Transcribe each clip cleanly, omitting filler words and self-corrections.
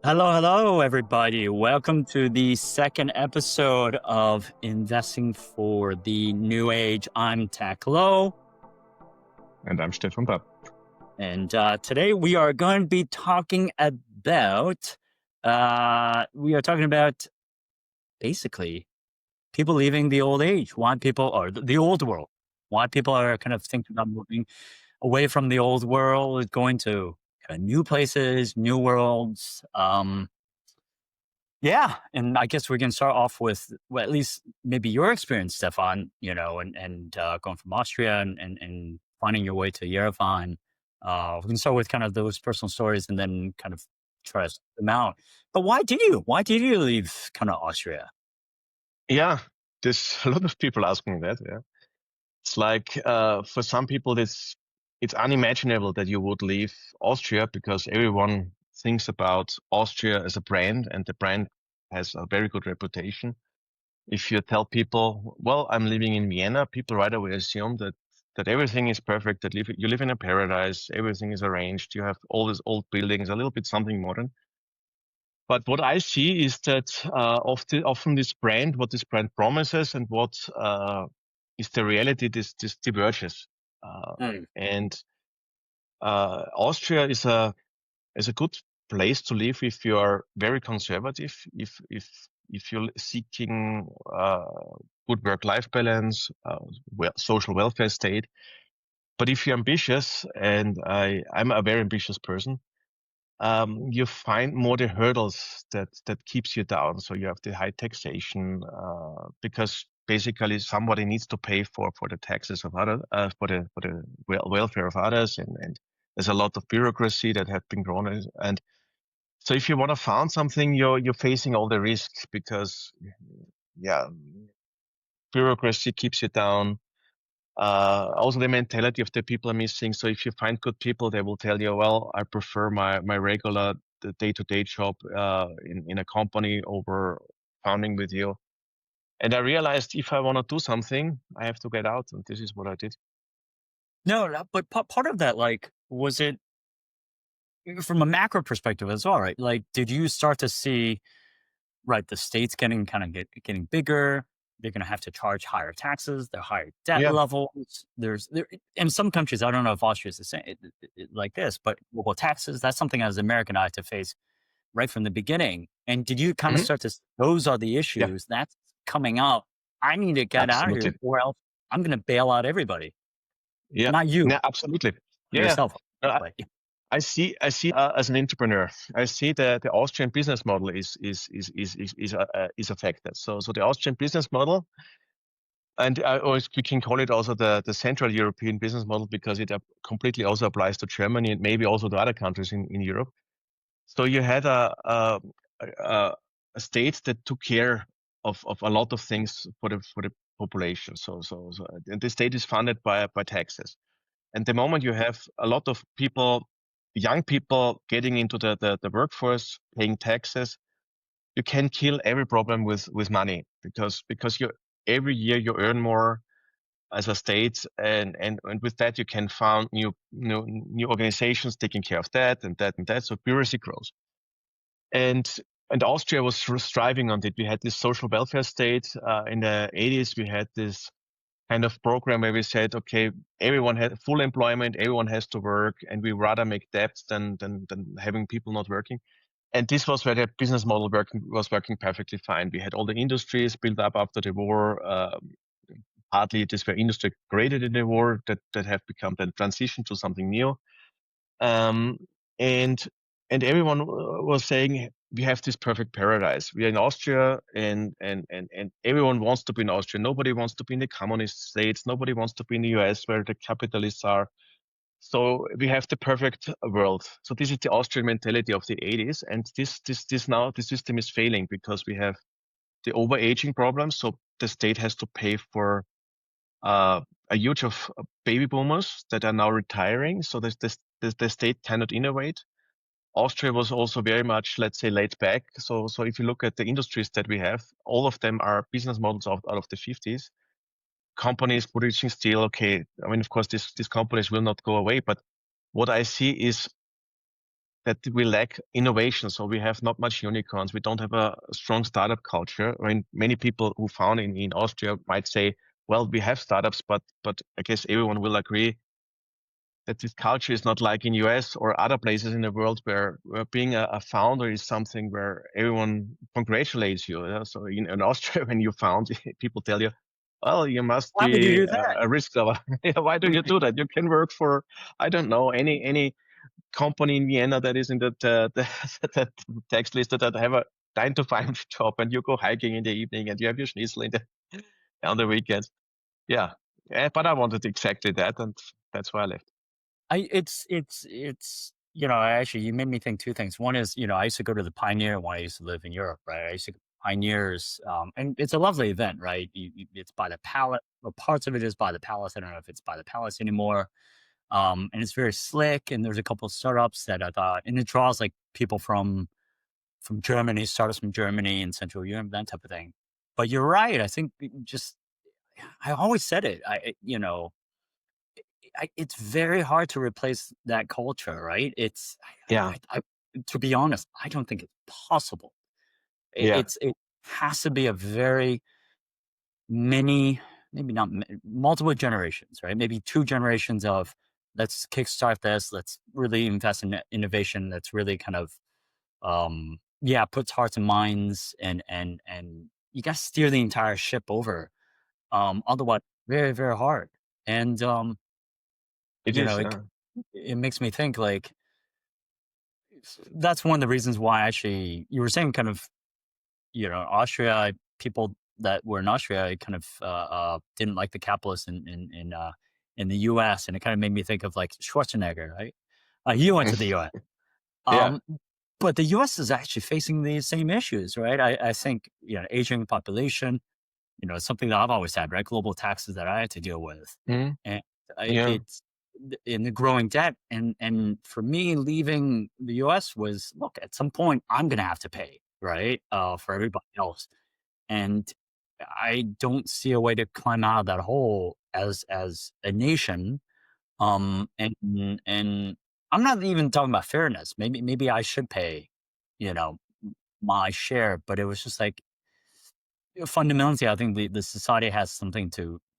Hello, hello, everybody. Welcome to the second episode of Investing for the New Age. I'm Tak Low, And I'm Stefan Papp. and today we are going to be talking about basically people leaving the old age. Why people or the old world? Why people are kind of thinking about moving away from the old world, going to kind of new places, new worlds. Yeah, and I guess we can start off with, well, at least maybe your experience, Stefan. And going from Austria and finding your way to Yerevan. We can start with kind of those personal stories, and then kind of try to sort them out. But why did you? Why did you leave kind of Austria? Yeah, there's a lot of people asking that. Yeah, it's like for some people, it's unimaginable that you would leave Austria because everyone thinks about Austria as a brand, and the brand has a very good reputation. If you tell people, "Well, I'm living in Vienna," people right away assume that everything is perfect, that you live in a paradise, everything is arranged, you have all these old buildings, a little bit something modern. But what I see is that often what this brand promises and what is the reality, this diverges. Uh, Mm. and Austria is a good place to live if you are very conservative, if you're seeking good work-life balance, social welfare state. But if you're ambitious, and I'm a very ambitious person, you find more the hurdles that keeps you down. So you have the high taxation because basically somebody needs to pay for the taxes of others, for the welfare of others, and there's a lot of bureaucracy that have been grown. And so if you want to found something, you're facing all the risks because yeah, bureaucracy keeps you down. Also, the mentality of the people are missing. So if you find good people, they will tell you, well, I prefer my regular the day-to-day job in a company over founding with you. And I realized if I want to do something, I have to get out, and this is what I did. No, but part of that, like, was it from a macro perspective as well, right? Like, did you start to see, right, the states getting bigger? They're going to have to charge higher taxes. They're higher debt Yeah. levels. There in some countries. I don't know if Austria is the same like this, but well, taxes. That's something as an American I had to face right from the beginning. And did you kind of Hmm. start to? Those are the Yeah. issues that's coming up. I need to get out of here, Absolutely. or else I'm going to bail out everybody. Yeah. Not you, Yeah. Absolutely. Yeah. Yeah. yourself. Uh, But I see as an entrepreneur, I see that the Austrian business model is affected. So the Austrian business model, and we can call it also the Central European business model because it completely also applies to Germany and maybe also to other countries in Europe. So you had a, a state that took care of a lot of things for the population. So and the state is funded by taxes. And the moment you have a lot of people, young people getting into the workforce, paying taxes, you can kill every problem with money because you every year you earn more as a state, and with that you can found new organizations taking care of that and that and that. So bureaucracy grows, and and Austria was striving on it. We had this social welfare state in the 80s. We had this kind of program where we said, okay, everyone had full employment, everyone has to work, and we rather make debts than having people not working. And this was where the business model was working perfectly fine. We had all the industries built up after the war. Partly it is where industry created in the war that have become then transition to something new. Um, and and everyone was saying we have this perfect paradise. We are in Austria, and everyone wants to be in Austria. Nobody wants to be in the communist states. Nobody wants to be in the US where the capitalists are. So we have the perfect world. So this is the Austrian mentality of the 80s, and this now the system is failing because we have the overaging problem. So the state has to pay for uh, a huge of baby boomers that are now retiring. So the state cannot innovate. Austria was also very much, let's say, laid back. So if you look at the industries that we have, all of them are business models out of the 50s. Companies producing steel, okay. I mean, of course, these companies will not go away. But what I see is that we lack innovation. So we have not much unicorns. We don't have a strong startup culture. I mean, many people who found in Austria might say, well, we have startups, but I guess everyone will agree that this culture is not like in US or other places in the world where being a founder is something where everyone congratulates you. Yeah? So in Austria, when you found, people tell you, well, you must Why would you be do that? a risk lover. Why do you do that? You can work for, I don't know, any company in Vienna that is in that text list that have a 9 to 5 job, and you go hiking in the evening and you have your schnitzel on the weekends. Yeah. But I wanted exactly that, and that's why I left. Actually, you made me think two things. One is, I used to go to the Pioneer when I used to live in Europe, right? I used to go to Pioneers, and it's a lovely event, right? It's by the palace, or parts of it is by the palace. I don't know if it's by the palace anymore. And it's very slick. And there's a couple of startups that I thought, and it draws like people from Germany, startups from Germany and Central Europe, that type of thing. But you're right. I think I always said it. It's very hard to replace that culture, right? Yeah. To be honest, I don't think it's possible. Yeah. It has to be a very many, maybe not multiple generations, right? Maybe two generations of let's kickstart this, let's really invest in innovation. That's really kind of yeah, puts hearts and minds, and you got to steer the entire ship over. Otherwise, very very hard. And It you know, is. it makes me think like that's one of the reasons why actually you were saying kind of, Austria, people that were in Austria kind of didn't like the capitalists in the US, and it kind of made me think of like Schwarzenegger, right? He went to the US. Yeah. Um, but the US is actually facing these same issues, right? I think, aging population, it's something that I've always had, right? Global taxes that I had to deal with. Mhm. And Yeah. it's in the growing debt. And for me, leaving the US was, look, at some point, I'm going to have to pay, right? For everybody else. And I don't see a way to climb out of that hole as a nation. And I'm not even talking about fairness. Maybe I should pay, you know, my share, but it was just like, fundamentally, I think the society has something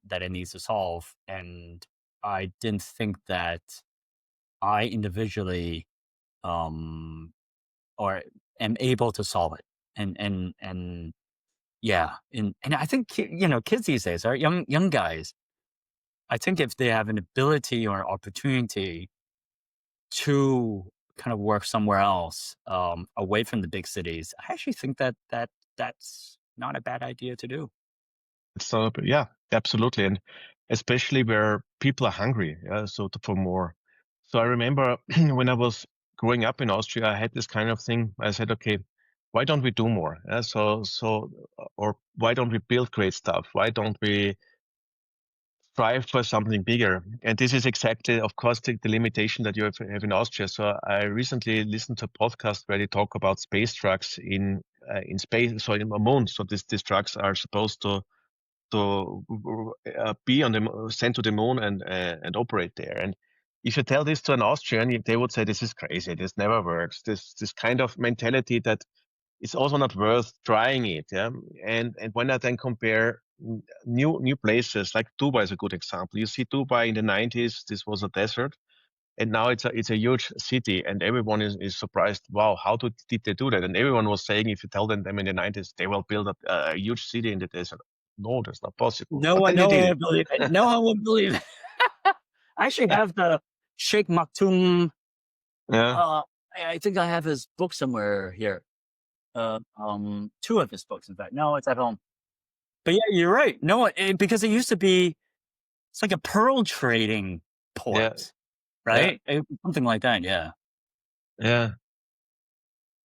that it needs to solve, and I didn't think that I individually, um, or am able to solve it. And yeah, and I think kids these days are young guys. I think if they have an ability or opportunity to kind of work somewhere else, away from the big cities, I actually think that's not a bad idea to do. So yeah, absolutely, and especially where people are hungry, yeah, so for more. So I remember when I was growing up in Austria, I had this kind of thing. I said, okay, why don't we do more? Yeah, or why don't we build great stuff? Why don't we strive for something bigger? And this is exactly, of course, the limitation that you have in Austria. So I recently listened to a podcast where they talk about space trucks in space, so in the moon. So these trucks are supposed to be on sent to the moon and operate there. And if you tell this to an Austrian, they would say this is crazy. This never works. This kind of mentality that it's also not worth trying it. Yeah. And when I then compare new places like Dubai is a good example. You see Dubai in the 90s. This was a desert. And now it's a huge city, and everyone is surprised. Wow, how did they do that? And everyone was saying, if you tell them in the 90s, they will build a huge city in the desert. No, that's not possible. No But one then they no did one it. would believe it. No one would believe it. I actually Yeah, have the Sheikh Maktoum, yeah, uh, I think I have his book somewhere here. Two of his books, in fact. No, it's at home. But yeah, you're right. No, because it used to be it's like a pearl trading yeah, port, yeah, right? Something like that, yeah. yeah.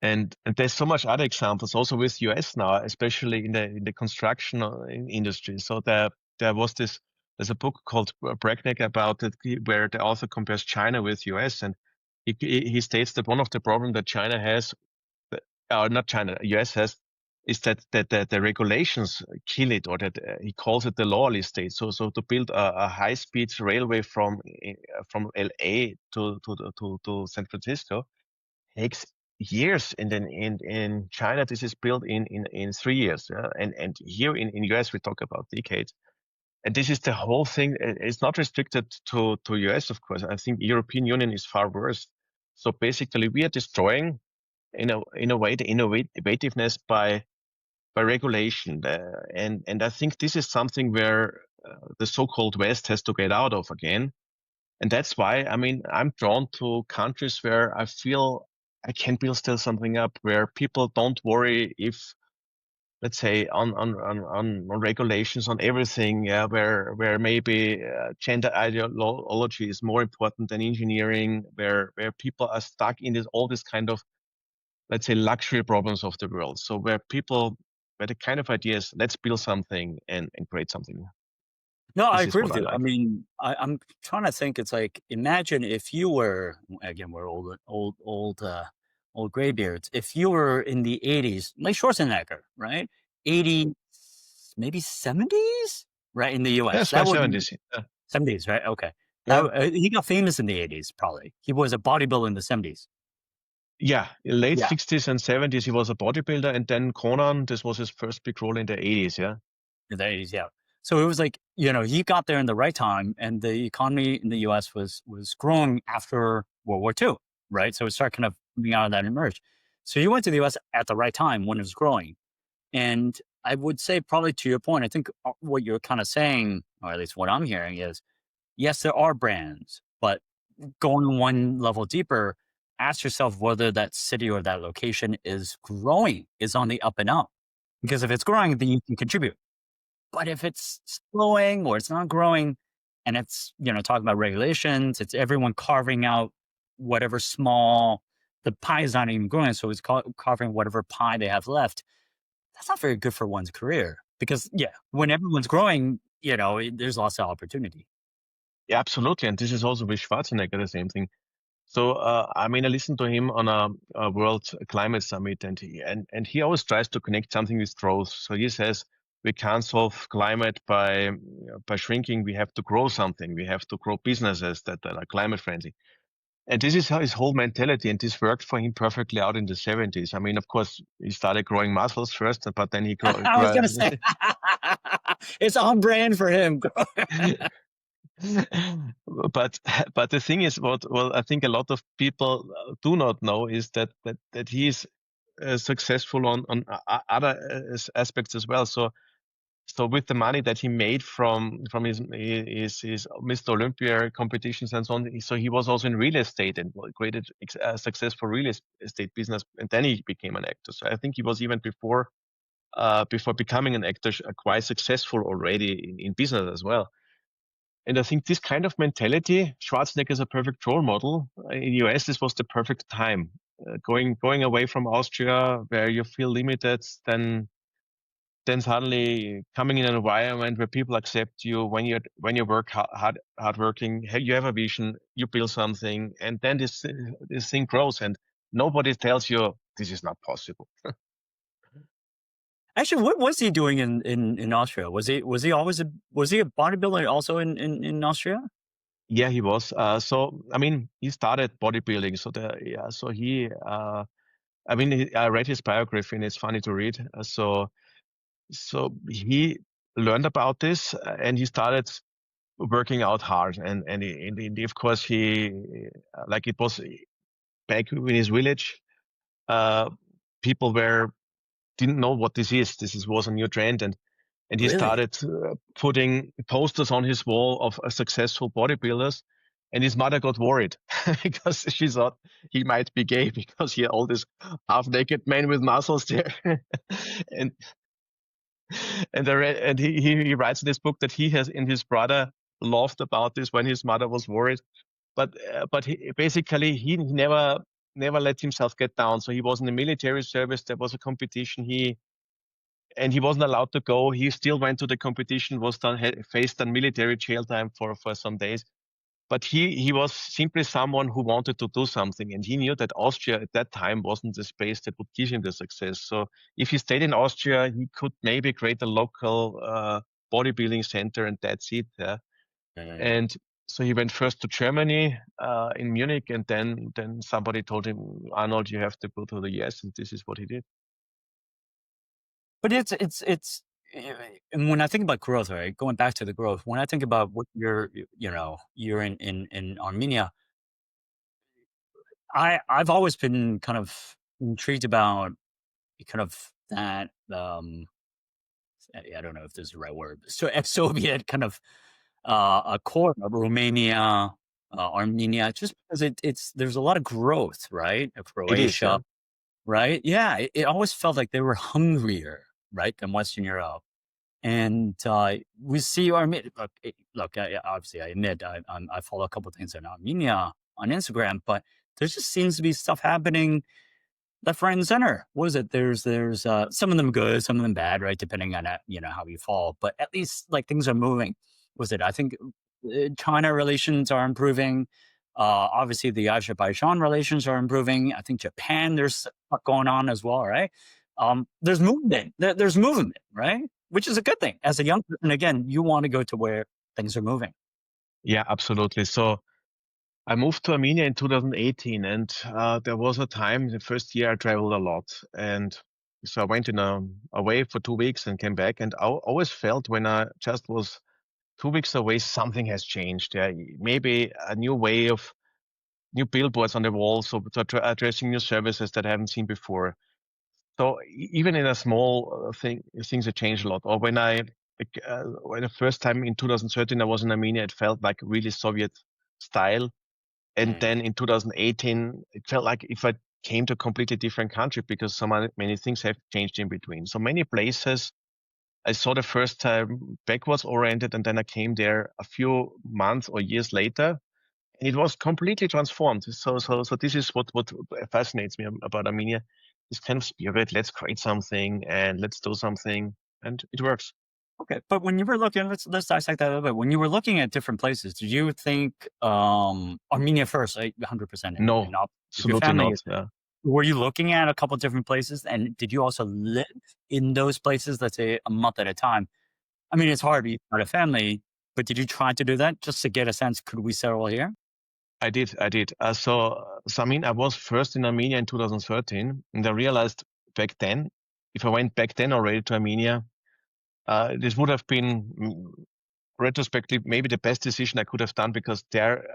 And there's so much other examples also with US now, especially in the construction industry. So there was there's a book called Brackneck about it, where the author compares China with US, and he states that one of the problems that China has, not China, US has, is that the regulations kill it, or that he calls it the lawless state. So to build a high speed railway from LA to San Francisco, takes years. And then in China, this is built in 3 years. And here in US, we talk about decades. And this is the whole thing. It's not restricted to US, of course. I think European Union is far worse. So basically, we are destroying, in a way, the innovativeness by regulation. And I think this is something where the so-called West has to get out of again. And that's why, I mean, I'm drawn to countries where I feel I can build still something up, where people don't worry if, let's say, on regulations on everything, where maybe gender ideology is more important than engineering, where people are stuck in all this kind of, let's say, luxury problems of the world. So where the kind of ideas, let's build something and create something. No, I This is agree what with I you. I like. mean, I'm trying to think. It's like imagine if you were again, we're old graybeards. If you were in the '80s, like Schwarzenegger, right? '80s, maybe '70s, right? In the Yes, U.S., by that would '70s. '70s, right? Okay, Yeah. he got famous in the '80s. Probably he was a bodybuilder in the '70s. Yeah, in late Yeah, 60s and 70s, he was a bodybuilder, and then Conan, this was his first big role in the 80s. Yeah. in the '80s, yeah. So it was like he got there in the right time, and the economy in the U.S. was growing after World War II, right? So it started kind of coming out of that emerge. So he went to the U.S. at the right time when it was growing, and I would say probably to your point, I think what you're kind of saying, or at least what I'm hearing, is yes, there are brands, but going one level deeper, ask yourself whether that city or that location is growing, is on the up and up. Because if it's growing, then you can contribute. But if it's slowing or it's not growing and it's, talking about regulations, it's everyone carving out whatever small, the pie is not even growing. So it's carving whatever pie they have left. That's not very good for one's career because, yeah, when everyone's growing, there's lots of opportunity. Yeah, absolutely. And this is also with Schwarzenegger, the same thing. So, I mean, I listened to him on a World Climate Summit, and he always tries to connect something with growth. So he says we can't solve climate by shrinking. We have to grow something. We have to grow businesses that are climate friendly. And this is how his whole mentality, and this worked for him perfectly out in the 70s. I mean, of course, he started growing muscles first, but then he I was going to say, it's on brand for him. but but the thing is, what well, I think a lot of people do not know is that he is successful on other aspects as well. So with the money that he made from his Mr. Olympia competitions and so on, so he was also in real estate and created a successful real estate business, and then he became an actor. So I think he was even before becoming an actor quite successful already in business as well. And I think this kind of mentality, Schwarzenegger is a perfect role model. In the US, this was the perfect time. Going away from Austria, where you feel limited, then suddenly coming in an environment where people accept you when you work hard working, you have a vision, you build something, and then this thing grows, and nobody tells you this is not possible. Actually, what was he doing in Austria? Was he a bodybuilder also in Austria? Yeah, he was. So I mean, he started bodybuilding. I mean, I read his biography, and it's funny to read. So he learned about this, and he started working out hard. And of course, like it was back in his village. Uh, People didn't know what this is. Was a new trend, and he Really? started putting posters on his wall of successful bodybuilders. And his mother got worried because she thought he might be gay because he had all this half-naked men with muscles there. and and he writes in this book that he has and his brother laughed about this when his mother was worried. But he never let himself get down. So he was in the military service. There was a competition. He wasn't allowed to go. He still went to the competition. Faced a military jail time for some days. But he was simply someone who wanted to do something, and he knew that Austria at that time wasn't the space that would give him the success. So if he stayed in Austria, he could maybe create a local bodybuilding center, and that's it. Yeah, yeah, yeah. And So he went first to Germany in Munich, and then somebody told him, Arnold, you have to go to the US, and this is what he did. But and when I think about growth, right? Going back to the growth, when I think about what you're in Armenia, I've always been kind of intrigued about kind of that, I don't know if this is the right word, so ex-Soviet kind of, a core of Romania, Armenia, just because there's a lot of growth, right? Of It is, Croatia, yeah. right? Yeah, it always felt like they were hungrier, right, than Western Europe. And, we see Armenia. Look, obviously, I admit I follow a couple of things in Armenia on Instagram, but there just seems to be stuff happening left, right, and center. What is it? There's some of them good, some of them bad, right? Depending on how you fall. But at least like things are moving. Was it? I think China relations are improving. Obviously, the Azerbaijan relations are improving. I think Japan, there's stuff going on as well, right? There's movement. There's movement, right? Which is a good thing. As a young person, again, you want to go to where things are moving. Yeah, absolutely. So I moved to Armenia in 2018, and there was a time, the first year I traveled a lot. And so I went away for 2 weeks and came back. And I always felt when I just was 2 weeks away, something has changed. Yeah, maybe a new way of new billboards on the walls, so addressing new services that I haven't seen before. So even in a small thing, things have changed a lot. Or when the first time in 2013 I was in Armenia, it felt like really Soviet style. And Mm, then in 2018, it felt like if I came to a completely different country because many things have changed in between. So many places I saw the first time backwards oriented, and then I came there a few months or years later, and it was completely transformed. So this is what fascinates me about Armenia, this kind of spirit. Let's create something and let's do something, and it works. okay, but when you were looking, let's dissect that a little bit. When you were looking at different places, did you think Armenia first, 100%, and No, not with your absolutely family? not. Yeah. Were you looking at a couple different places, and did you also live in those places, let's say, a month at a time? I mean, it's hard, you got a family, but did you try to do that just to get a sense, could we settle here? I did. So I mean, I was first in Armenia in 2013, and I realized back then, if I went back then already to Armenia, this would have been retrospectively maybe the best decision I could have done because there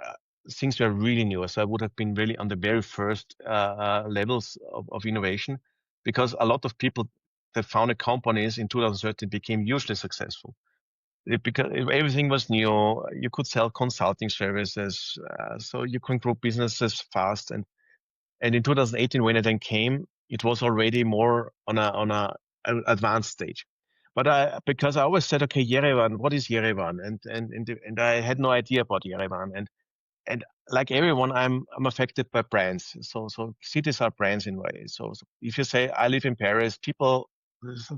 things were really new. So I would have been really on the very first levels of innovation, because a lot of people that founded companies in 2013 became hugely successful. Because everything was new, you could sell consulting services, so you can grow businesses fast. And in 2018, when it then came, it was already more on a advanced stage. But because I always said, okay, Yerevan, what is Yerevan? And I had no idea about Yerevan. And like everyone, I'm affected by brands. So cities are brands in a way. So if you say I live in Paris, people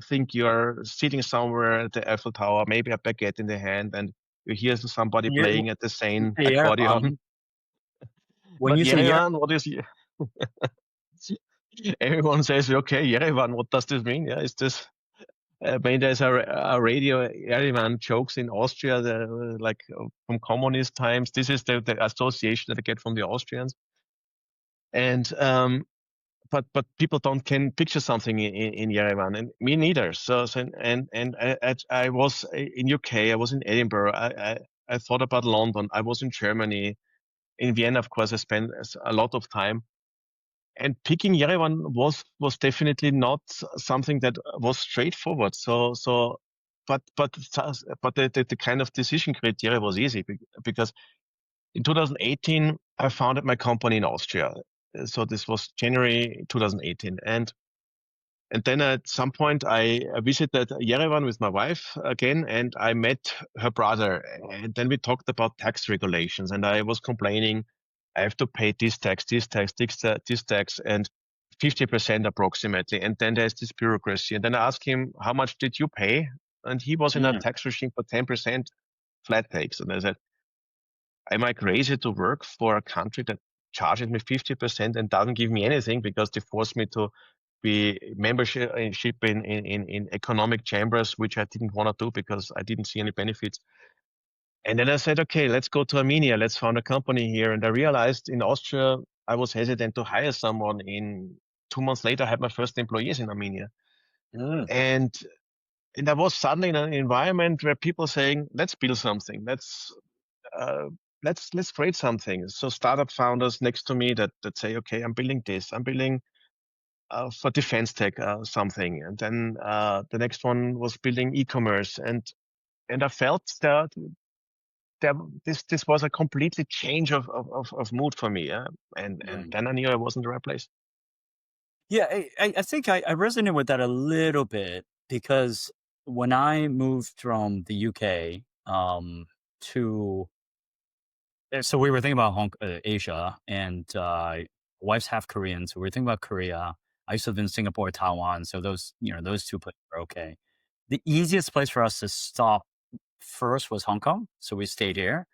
think you're sitting somewhere at the Eiffel Tower, maybe a baguette in the hand, and you hear somebody You playing at the you same say accordion. Yerevan. When But you say Yerevan, Yerevan, what is everyone says, okay, Yerevan, what does this mean? Yeah, is this? I mean, there's a radio Yerevan jokes in Austria, from communist times. This is the association that I get from the Austrians, and but people don't can picture something in Yerevan, and me neither. I was in UK, I was in Edinburgh, I thought about London, I was in Germany, in Vienna, of course, I spent a lot of time. And picking Yerevan was definitely not something that was straightforward. But the kind of decision criteria was easy because in 2018 I founded my company in Austria. So this was January 2018, and then at some point I visited Yerevan with my wife again, and I met her brother. And then we talked about tax regulations, and I was complaining, I have to pay this tax, this tax, this tax, and 50% approximately. And then there's this bureaucracy. And then I asked him, how much did you pay? And he was in a mm, tax regime for 10% flat tax. And I said, am I crazy to work for a country that charges me 50% and doesn't give me anything because they force me to be membership in economic chambers, which I didn't want to do because I didn't see any benefits. And then I said, okay, let's go to Armenia. Let's found a company here. And I realized in Austria, I was hesitant to hire someone. In 2 months later, I had my first employees in Armenia. Mm, And and I was suddenly in an environment where people saying, let's build something. Uh, let's create something. So startup founders next to me that say, okay, I'm building this. I'm building for defense tech something. And then the next one was building e-commerce. And I felt that there, this was a completely change of mood for me. Yeah? And mm. then I knew I was in the right place. Yeah, I think I resonate with that a little bit because when I moved from the UK to so we were thinking about Asia, and wife's half Korean, so we were thinking about Korea. I used to live in Singapore, Taiwan, so those two places are okay. The easiest place for us to stop first was Hong Kong, so we stayed here,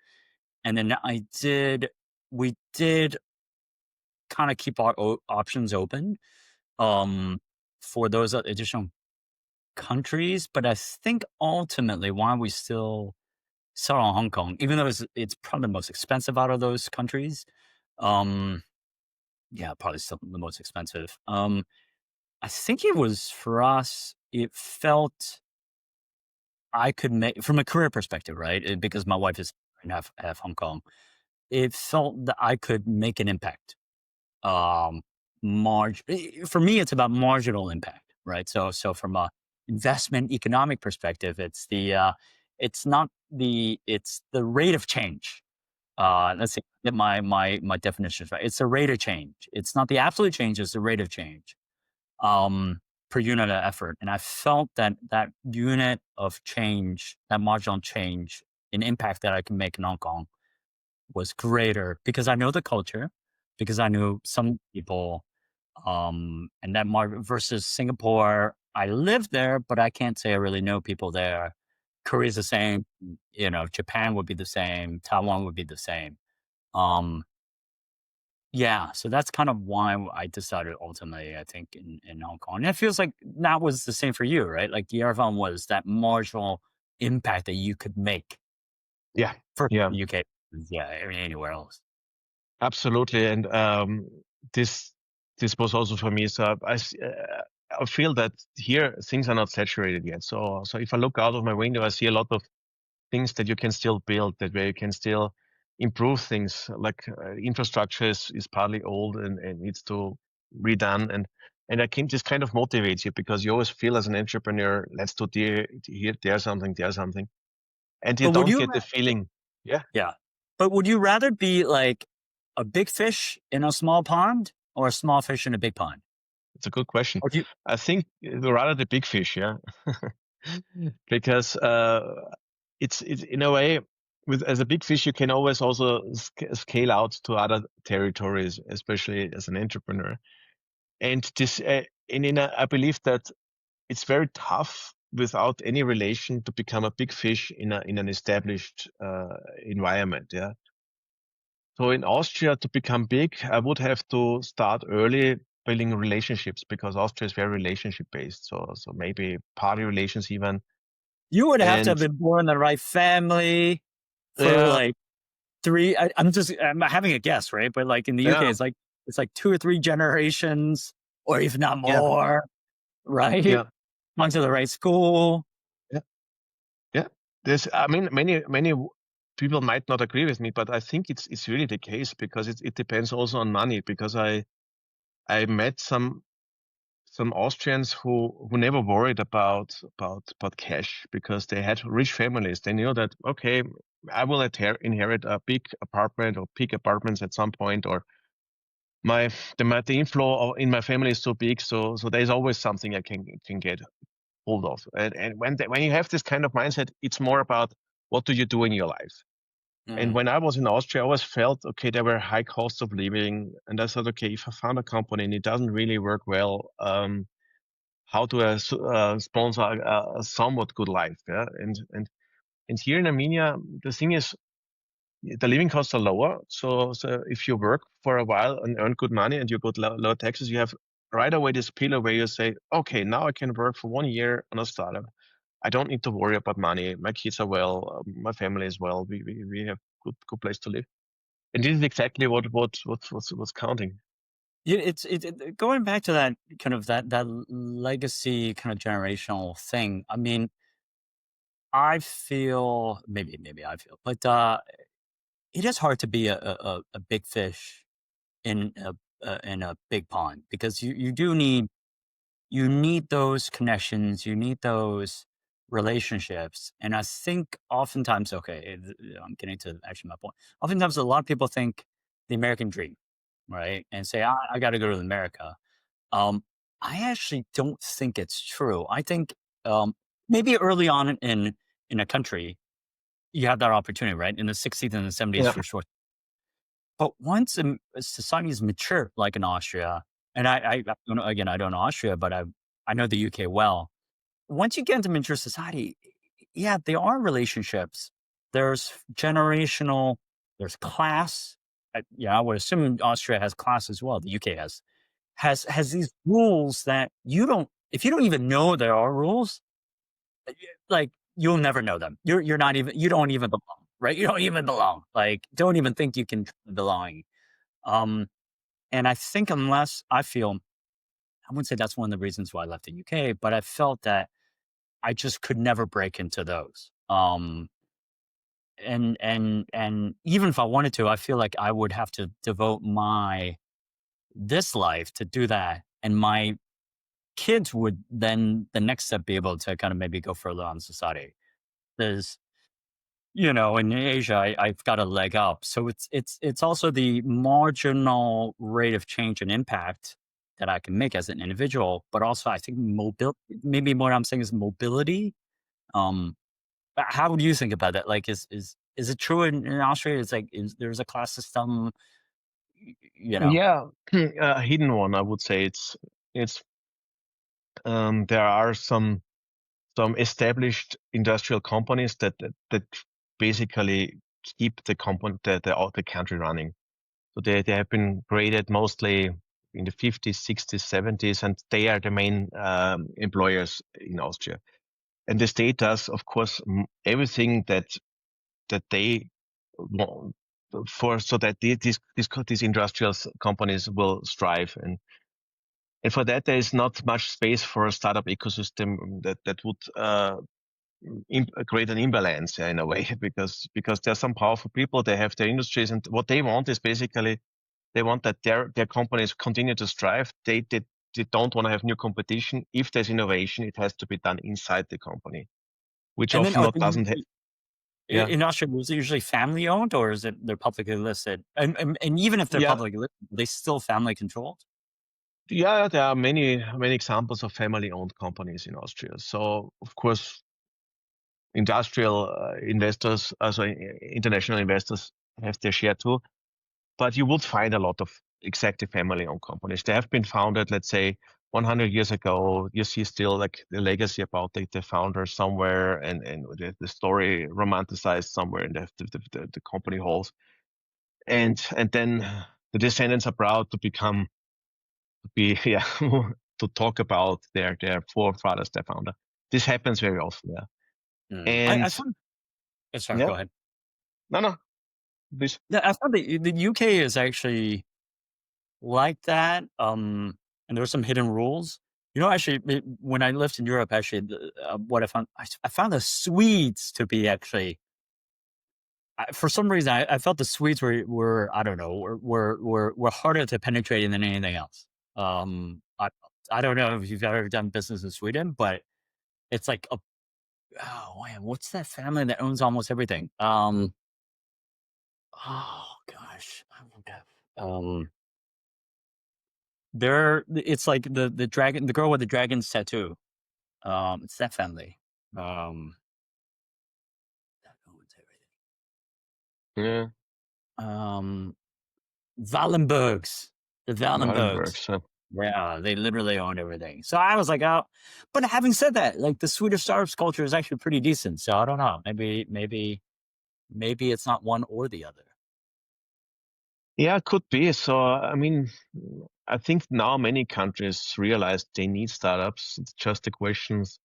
and then we did kind of keep our options open um, for those additional countries, but I think ultimately why we still settle on Hong Kong, even though it's probably the most expensive out of those countries. Um, yeah, probably still the most expensive. I think it was for us. It felt I could make from a career perspective, right? Because my wife is half Hong Kong. It felt that I could make an impact. Um, for me, it's about marginal impact, right? So from a investment economic perspective, it's not it's the rate of change. Let's see, get my definitions right. It's the rate of change. It's not the absolute change; it's the rate of change per unit of effort. And I felt that unit of change, that marginal change, an impact that I can make in Hong Kong was greater because I know the culture, because I knew some people, and versus Singapore. I lived there, but I can't say I really know people there. Korea's the same, Japan would be the same, Taiwan would be the same. Um, yeah, so that's kind of why I decided ultimately, I think, in Hong Kong. And it feels like that was the same for you, right? Like Yerevan was that marginal impact that you could make Yeah, for yeah, the UK. Yeah, I mean, anywhere else. absolutely. And this this was also for me. So I feel that here things are not saturated yet. So if I look out of my window, I see a lot of things that you can still build, that where you can still improve things. Like infrastructure is partly old and needs to redone. And I can just kind of motivates you because you always feel as an entrepreneur, let's do here, there's something, and you But would don't you get the feeling. Yeah, Yeah. But would you rather be like a big fish in a small pond or a small fish in a big pond? it's a good question. Or do you I think rather the big fish, yeah, because it's in a way with as a big fish you can always also scale out to other territories, especially as an entrepreneur. And this, I believe that it's very tough without any relation to become a big fish in an established environment. Yeah. So in Austria, to become big, I would have to start early building relationships because Austria is very relationship based. So maybe party relations even. you would have to have And been born in the right family for yeah, like I'm having a guess, right? But like in the UK, yeah, it's like two or three generations, or if not yeah, more, right? yeah, Went to the right school. yeah, yeah. I mean, many people might not agree with me, but I think it's really the case because it depends also on money. Because I met some Austrians who never worried about cash because they had rich families. They knew that okay, I will inherit a big apartment or big apartments at some point, or my the inflow in my family is so big, so there's always something I can get hold of. And when you have this kind of mindset, it's more about what do you do in your life. And Mm. when I was in Austria, I always felt okay, there were high costs of living, and I thought, okay, if I found a company and it doesn't really work well, how to sponsor a somewhat good life. Yeah, and here in Armenia, the thing is, the living costs are lower. So if you work for a while and earn good money and you got low taxes, you have right away this pillar where you say, okay, now I can work for 1 year on a startup. I don't need to worry about money. My kids are well. My family is well. We have good place to live. And this is exactly what's counting. Yeah, going back to that kind of that legacy kind of generational thing. I mean, I feel maybe I feel, but it is hard to be a big fish in a big pond because you do need those connections, you need those relationships, and I think oftentimes, okay, I'm getting to actually my point. Oftentimes, a lot of people think the American dream, right, and say I got to go to America. Um, I actually don't think it's true. I think um, maybe early on in a country, you have that opportunity, right? In the 60s and the 70s Yeah. for sure. But once a society is mature, like in Austria, and I don't know, again, I don't know Austria, but I know the UK well. Once you get into mature society, yeah, there are relationships. There's generational, there's class. Yeah, I would assume Austria has class as well. The UK has these rules that you don't. If you don't even know there are rules, like you'll never know them. You're not even. You don't even belong, right? You don't even belong. Like, don't even think you can belong. Um, and I think unless I feel, I wouldn't say that's one of the reasons why I left the UK, but I felt that I just could never break into those. And even if I wanted to, I feel like I would have to devote my this life to do that, and my kids would then the next step be able to kind of maybe go further on society. There's in Asia, I've got a leg up. So it's also the marginal rate of change and impact that I can make as an individual, but also I think maybe what I'm saying is mobility. Um, how would you think about that? Like, is it true in Austria? It's like there's a class system, you know, Yeah, a hidden one, I would say. It's there are some established industrial companies that basically keep the company the country running. So they have been created mostly in the 50s, 60s, 70s, and they are the main employers in Austria. And the state does, of course, everything that they want for so that these industrial companies will strive. And for that, there is not much space for a startup ecosystem that would create an imbalance in a way because there are some powerful people. They have their industries, and what they want is basically they want that their companies continue to strive. They don't want to have new competition. If there's innovation, it has to be done inside the company, which and then often not doesn't. Yeah, in Austria, was it usually family owned or is it they're publicly listed? And even if they're yeah, publicly listed, they still family controlled. yeah. There are many examples of family-owned companies in Austria. So of course, industrial investors, also international investors, have their share too. But you would find a lot of exactly family-owned companies. They have been founded, let's say, 100 years ago. You see still like the legacy about the founder somewhere, and the story romanticized somewhere in the company halls. And then the descendants are proud to be yeah to talk about their forefathers, their founder. This happens very often. Yeah, I and found. Sorry, yeah, go ahead. no, this Yeah, I found the UK is actually like that. And there are some hidden rules. Actually, when I lived in Europe, actually, what I found the Swedes to be actually. For some reason, I felt the Swedes were I don't know were harder to penetrate than anything else. I don't know if you've ever done business in Sweden, but it's like oh man, what's that family that owns almost everything? Oh gosh, I forget. It's like the dragon, the girl with the dragon's tattoo. It's that family. Um, that owns yeah, everything. Wallenbergs, the Wallenberg. Wallenbergs. So Yeah, they literally own everything. So I was like, oh, but having said that, like the Swedish startups culture is actually pretty decent. So I don't know. Maybe it's not one or the other. yeah, could be. So I mean, I think now many countries realize they need startups. It's just the questions.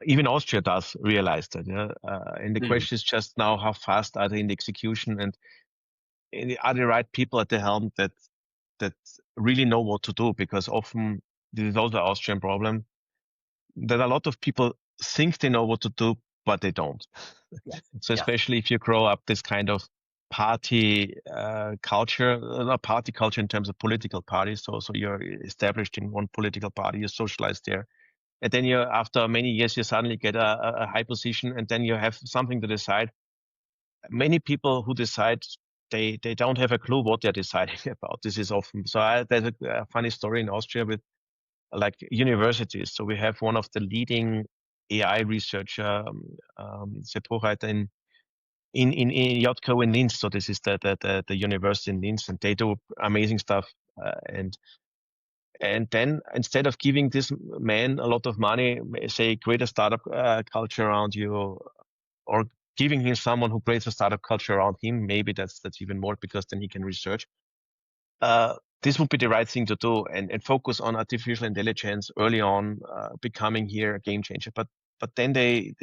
Even Austria does realize that. Yeah? And the Mm, question is just now, how fast are they in the execution, and are the right people at the helm that really know what to do? Because often this is also an Austrian problem, that a lot of people think they know what to do, but they don't. yes. So Yes. especially if you grow up this kind of party culture, not party culture in terms of political parties. So you're established in one political party, you're socialized there, and then you, after many years, you suddenly get a high position, and then you have something to decide. Many people who decide, they don't have a clue what they're deciding about. This is often so. There's a funny story in Austria with like universities. So we have one of the leading AI researcher, Seporeiter in JKU in Linz. So this is the university in Linz, and they do amazing stuff. And then instead of giving this man a lot of money, say create a startup culture around you, or giving him someone who creates a startup culture around him, maybe that's even more, because then he can research. This would be the right thing to do, and focus on artificial intelligence early on, becoming here a game changer. But then they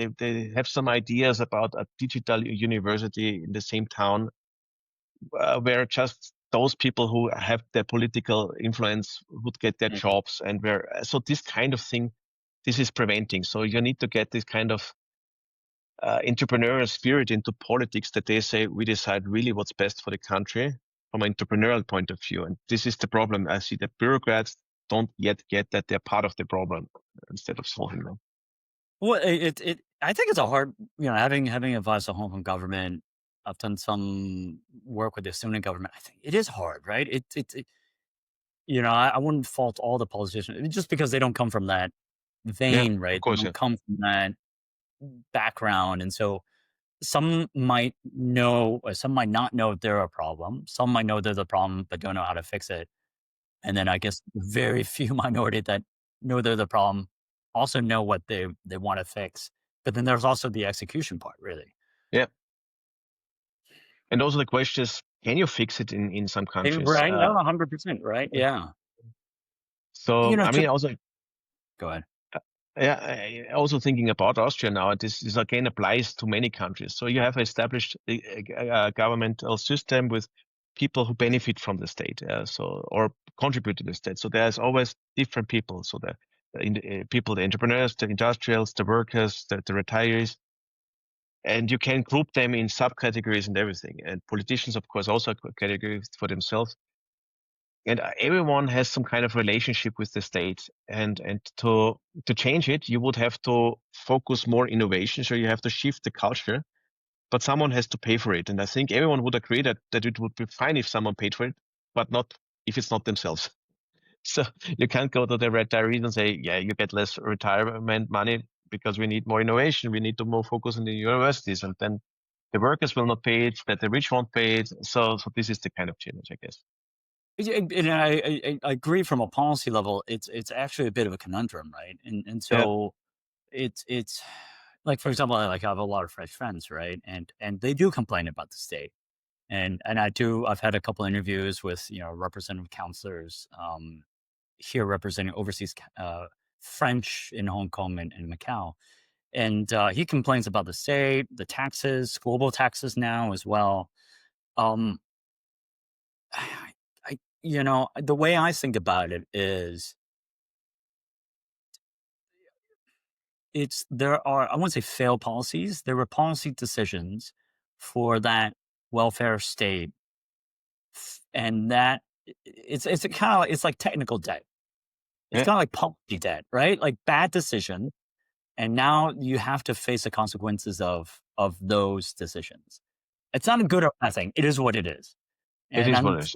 have some ideas about a digital university in the same town, where just those people who have the political influence would get their Mhm. jobs, and where so this kind of thing, this is preventing. So you need to get this kind of entrepreneurial spirit into politics, that they say we decide really what's best for the country from an entrepreneurial point of view. And this is the problem. I see that bureaucrats don't yet get that they're part of the problem instead of solving them. Well, I think it's a hard, having advised the Hong Kong government. I've done some work with the Estonian government. I think it is hard, right? I wouldn't fault all the politicians just because they don't come from that Yeah, vein, of right? They course. don't Yeah. come from that background, and so some might know, or some might not know they're a problem. Some might know they're the problem, but don't know how to fix it. And then I guess very few minority that know they're the problem also know what they want to fix. But then there's also the execution part, really. Yeah. And also the question is, can you fix it in some countries? Right? No, 100%. Right? Yeah. So, I To mean, also, go ahead. yeah, also thinking about Austria now, this again applies to many countries. So you have established a governmental system with people who benefit from the state, so or contribute to the state. So there's always different people. So people, the entrepreneurs, the industrials, the workers, the retirees, and you can group them in subcategories and everything. And politicians, of course, also categories for themselves. And everyone has some kind of relationship with the state, and to change it, you would have to focus more innovation. So you have to shift the culture, but someone has to pay for it. And I think everyone would agree that it would be fine if someone paid for it, but not if it's not themselves. So you can't go to the retirees and say, yeah, you get less retirement money because we need more innovation, we need to more focus on the universities, and then the workers will not pay it, that the rich won't pay it. So this is the kind of challenge, I guess. Yeah, and I agree from a policy level. It's actually a bit of a conundrum, right? And Yeah. so it's like, for example, I have a lot of French friends, right? And they do complain about the state. And I've had a couple interviews with, representative counselors here representing overseas French in Hong Kong and Macau. And he complains about the state, the taxes, global taxes now as well. Um, the way I think about it is there are, I wouldn't say failed policies, there were policy decisions for that welfare state. And that it's kind of, it's like technical debt. It's Yeah, kind of like policy debt, right? Like bad decision, and now you have to face the consequences of those decisions. It's not a good or bad thing. It is what it is. it And is what I'm it is.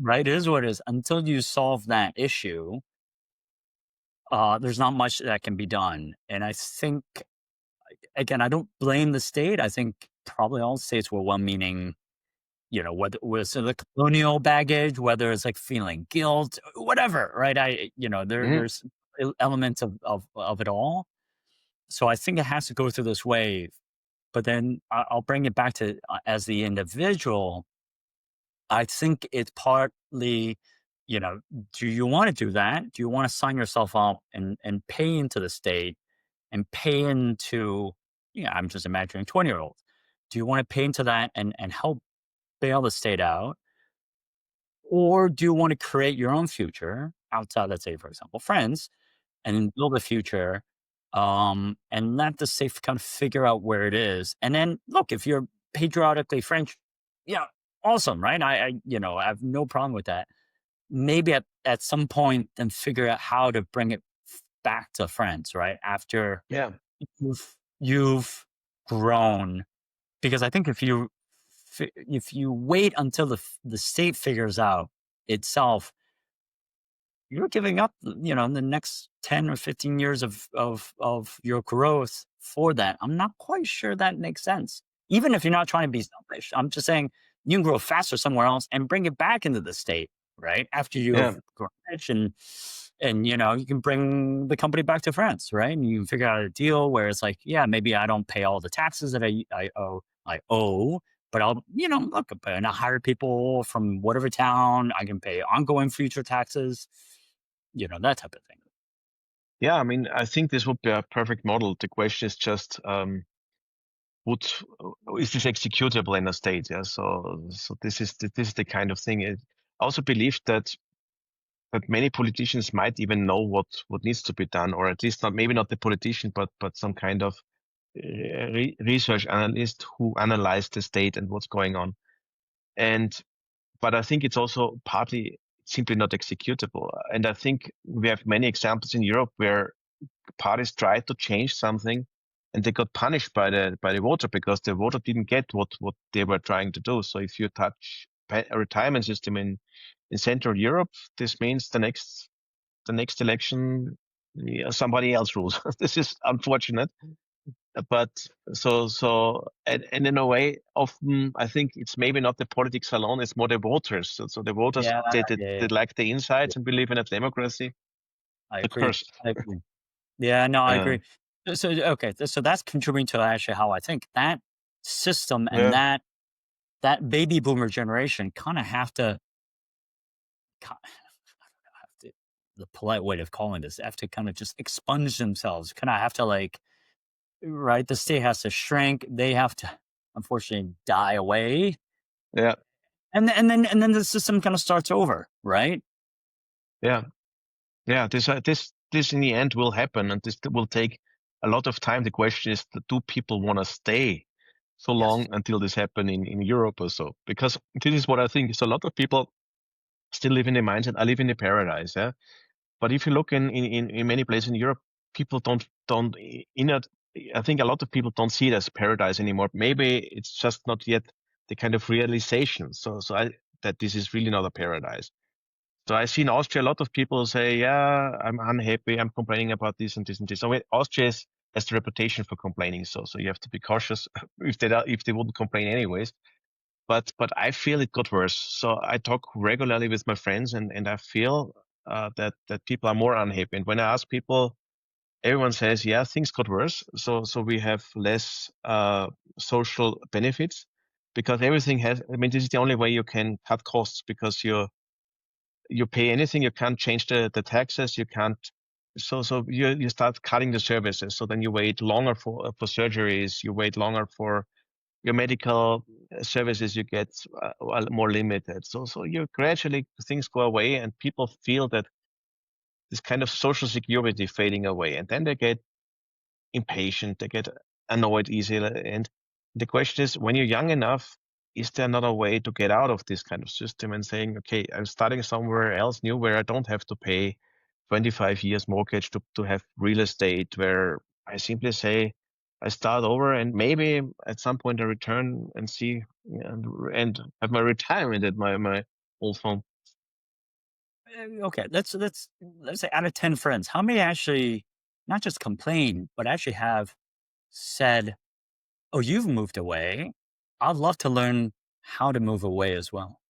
right. It is what it is. Until you solve that issue, there's not much that can be done. And I think, again, I don't blame the state. I think probably all states were well-meaning. Whether it was the colonial baggage, whether it's like feeling guilt, whatever, right? Mhm. There's elements of it all. So I think it has to go through this wave. But then I'll bring it back to, as the individual. I think it's partly, you know, do you want to do that? Do you want to sign yourself up and pay into the state and pay into, yeah, I'm just imagining 20-year-old. Do you want to pay into that and help bail the state out? Or do you want to create your own future outside, let's say, for example, friends, and then build a future, and let the state kind of figure out where it is? And then look, if you're patriotically French, yeah, awesome, right? I have no problem with that. Maybe at some point, then figure out how to bring it back to France, right? After Yeah. you've grown, because I think if you wait until the state figures out itself, you're giving up, the next 10 or 15 years of your growth for that. I'm not quite sure that makes sense. Even if you're not trying to be selfish, I'm just saying you can grow faster somewhere else and bring it back into the state, right? After Yeah. you've grown rich, and you can bring the company back to France, right? And you can figure out a deal where it's like, yeah, maybe I don't pay all the taxes that I owe, but I'll, look, and I hire people from whatever town. I can pay ongoing future taxes, that type of thing. Yeah. I mean, I think this would be a perfect model. The question is just, would is this executable in a state? Yeah. So this is the kind of thing. I also believe that many politicians might even know what needs to be done, or at least not, maybe not the politician, but some kind of research analyst who analyze the state and what's going on. And but I think it's also partly simply not executable. And I think we have many examples in Europe where parties tried to change something and they got punished by the voter because the voter didn't get what they were trying to do. So if you touch a retirement system in Central Europe, this means the next election, yeah, somebody else rules. This is unfortunate, but and in a way, often I think it's maybe not the politics alone; it's more the voters. So the voters, Yeah, they yeah, like the yeah. insights and believe in a democracy. I The agree. curse. I agree. Yeah, no, I Uh, agree. So okay, so that's contributing to actually how I think that system and yeah, that baby boomer generation kind of have to, ki- have to, the polite way of calling this, have to kind of just expunge themselves. Kind of have to, like, right. The state has to shrink. They have to, unfortunately, die away, yeah, and then the system kind of starts over, right? yeah, yeah. This in the end will happen, and this will take a lot of time. The question is, do people want to stay so Yes. long until this happen in Europe or so? Because this is what I think. Is a lot of people still live in the mindset. I live in the paradise. Yeah. But if you look in many places in Europe, people don't in it. I think a lot of people don't see it as paradise anymore. Maybe it's just not yet the kind of realization. That this is really not a paradise. So I see in Austria a lot of people say, "Yeah, I'm unhappy. I'm complaining about this and this and this." So Austria has the reputation for complaining. So you have to be cautious if they wouldn't complain anyways. But I feel it got worse. So I talk regularly with my friends, and I feel that people are more unhappy. And when I ask people, everyone says, "Yeah, things got worse. So we have less social benefits because everything has. I mean, this is the only way you can cut costs because you pay anything, you can't change the taxes, you can't. So you start cutting the services. So then you wait longer for surgeries, you wait longer for your medical services, you get more limited. So you gradually things go away, and people feel that this kind of social security fading away, and then they get impatient, they get annoyed easily. And the question is, when you're young enough, is there another way to get out of this kind of system and saying, okay, I'm starting somewhere else new where I don't have to pay 25 years mortgage to have real estate, where I simply say, I start over and maybe at some point I return and see and have my retirement at my old home. Okay, let's say out of 10 friends, how many actually not just complain, but actually have said, "Oh, you've moved away. I'd love to learn how to move away as well."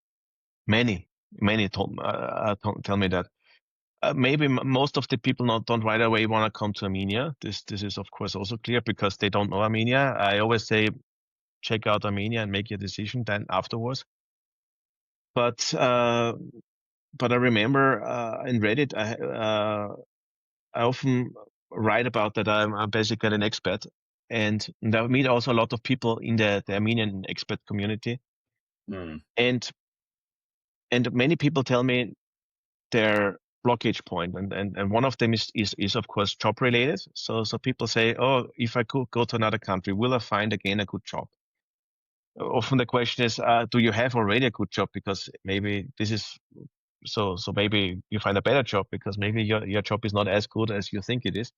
Many tell me that. Maybe most of the people not don't right away want to come to Armenia. This is of course also clear because they don't know Armenia. I always say check out Armenia and make your decision then afterwards. But uh, but I remember in Reddit I often write about that. I'm basically an expat, and I meet also a lot of people in the Armenian expat community, Mm, and many people tell me their blockage point, and one of them is of course job related. So people say, oh, if I could go to another country, will I find again a good job? Often the question is, do you have already a good job? Because maybe this is so maybe you find a better job because maybe your job is not as good as you think it is.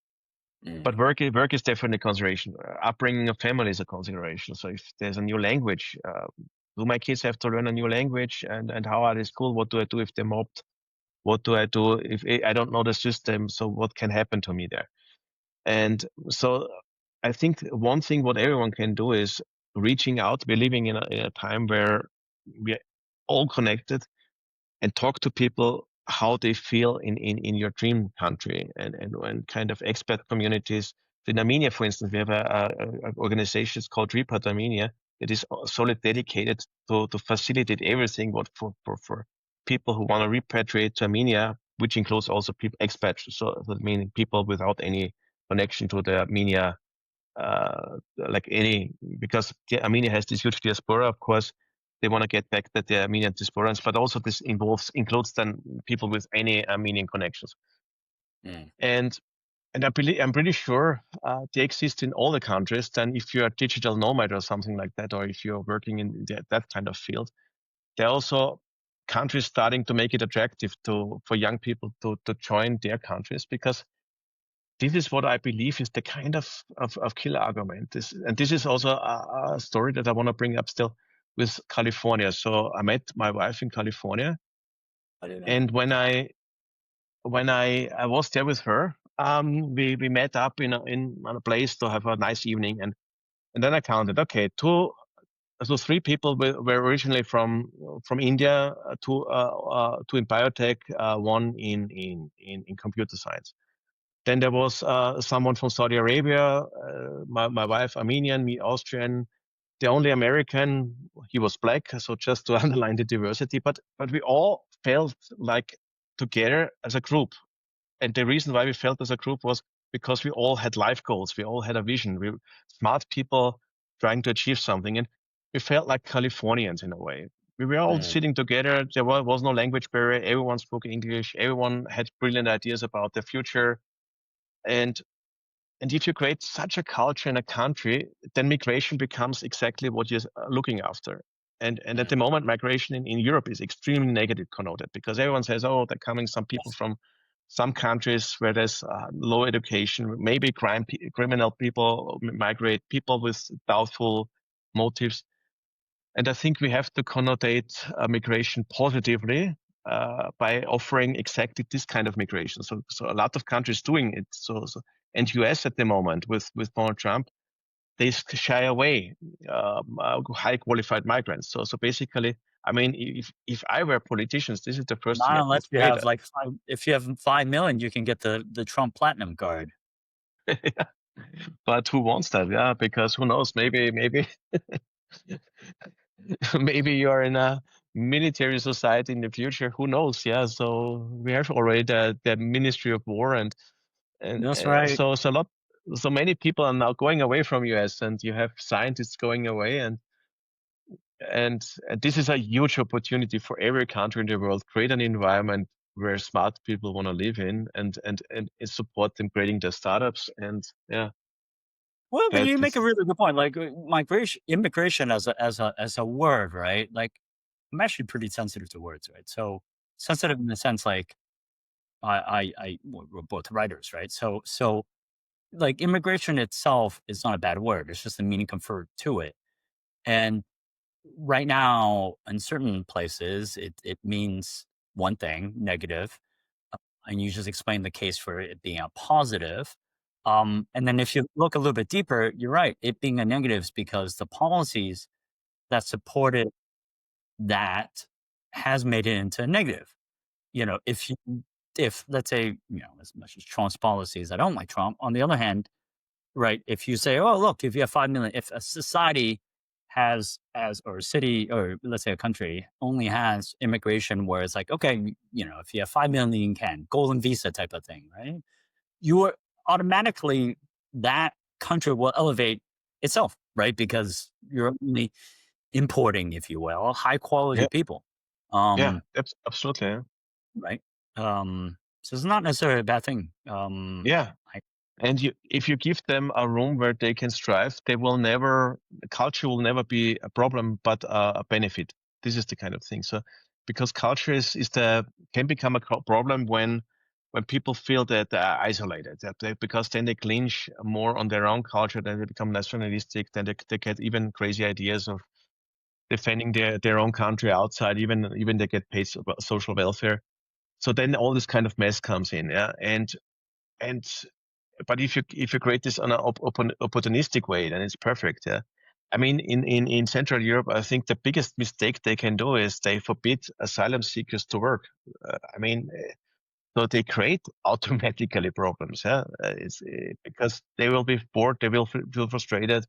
mm, But work is definitely a consideration. Upbringing of family is a consideration. So if there's a new language, do my kids have to learn a new language? And how are they school? What do I do if they're mobbed? What do I do if I don't know the system? So what can happen to me there? And so I think one thing what everyone can do is reaching out. We're living in a time where we're all connected, and talk to people how they feel in your dream country, and kind of expat communities. In Armenia, for instance, we have a organization, it's called Repart Armenia, that is solely dedicated to facilitate everything what for people who want to repatriate to Armenia, which includes also people expats. So that means people without any connection to the Armenia, like any, because Armenia has this huge diaspora, of course, they want to get back that the Armenian diasporans, but also this includes then people with any Armenian connections. mm. And I'm pretty sure they exist in all the countries. Then if you're a digital nomad or something like that, or if you're working in that kind of field, there are also countries starting to make it attractive for young people to join their countries, because this is what I believe is the kind of killer argument. This is also a story that I want to bring up still with California. So I met my wife in California, I don't know. and when I was there with her, we met up in a place to have a nice evening, and then I counted. Okay, so three people were originally from India, two in biotech, one in computer science. Then there was someone from Saudi Arabia, my wife Armenian, me Austrian. The only American, he was black, so just to underline the diversity. But we all felt like together as a group, and the reason why we felt as a group was because we all had life goals, we all had a vision, we were smart people trying to achieve something, and we felt like Californians in a way. We were all Mm, sitting together. There was no language barrier. Everyone spoke English. Everyone had brilliant ideas about the future, and if you create such a culture in a country, then migration becomes exactly what you're looking after. And at mm. the moment, migration in Europe is extremely negative connoted, because everyone says, oh, they're coming some people Yes. from some countries where there's low education, maybe criminal people migrate, people with doubtful motives. And I think we have to connotate migration positively by offering exactly this kind of migration. So a lot of countries doing it. And US at the moment with Donald Trump, they shy away high qualified migrants. So basically, I mean, if I were politicians, this is the first thing Not I unless would you create. have like if you have 5 million, you can get the Trump Platinum card. But who wants that? Yeah, because who knows? Maybe maybe you're in a military society in the future. Who knows? Yeah. So we have already the Ministry of War, and That's right. so many people are now going away from US, and you have scientists going away, and this is a huge opportunity for every country in the world. Create an environment where smart people want to live in, and support them creating their startups, and yeah, Well, but that you make a is really good point. Like migration, immigration as a word, right? Like I'm actually pretty sensitive to words, right? So sensitive in the sense like we're both writers, right? So like immigration itself is not a bad word. It's just the meaning conferred to it. And right now, in certain places, it means one thing, negative, and you just explain the case for it being a positive. And then if you look a little bit deeper, you're right. It being a negative is because the policies that supported that has made it into a negative. You know, if let's say, as much as Trump's policies, I don't like Trump. On the other hand, right, if you say, oh, look, if you have 5 million, if a society has as or a city or let's say a country only has immigration where it's like, okay, if you have 5 million, you can golden visa type of thing, right? You are automatically that country will elevate itself, right? Because you're only importing, if you will, high quality Yeah, people. yeah, Um, absolutely. Yeah. right. So it's not necessarily a bad thing. Yeah. I, And if you give them a room where they can strive, they will never, culture will never be a problem, but a benefit. This is the kind of thing. So, because culture can become a problem when people feel that they are isolated, because then they clinch more on their own culture, then they become nationalistic, then they get even crazy ideas of defending their own country outside, even they get paid social welfare. So then all this kind of mess comes in, yeah, and but if you create this on an opportunistic way, then it's perfect. Yeah, I mean, in Central Europe, I think the biggest mistake they can do is they forbid asylum seekers to work. I mean, so they create automatically problems. Yeah, it's because they will be bored, they will feel frustrated,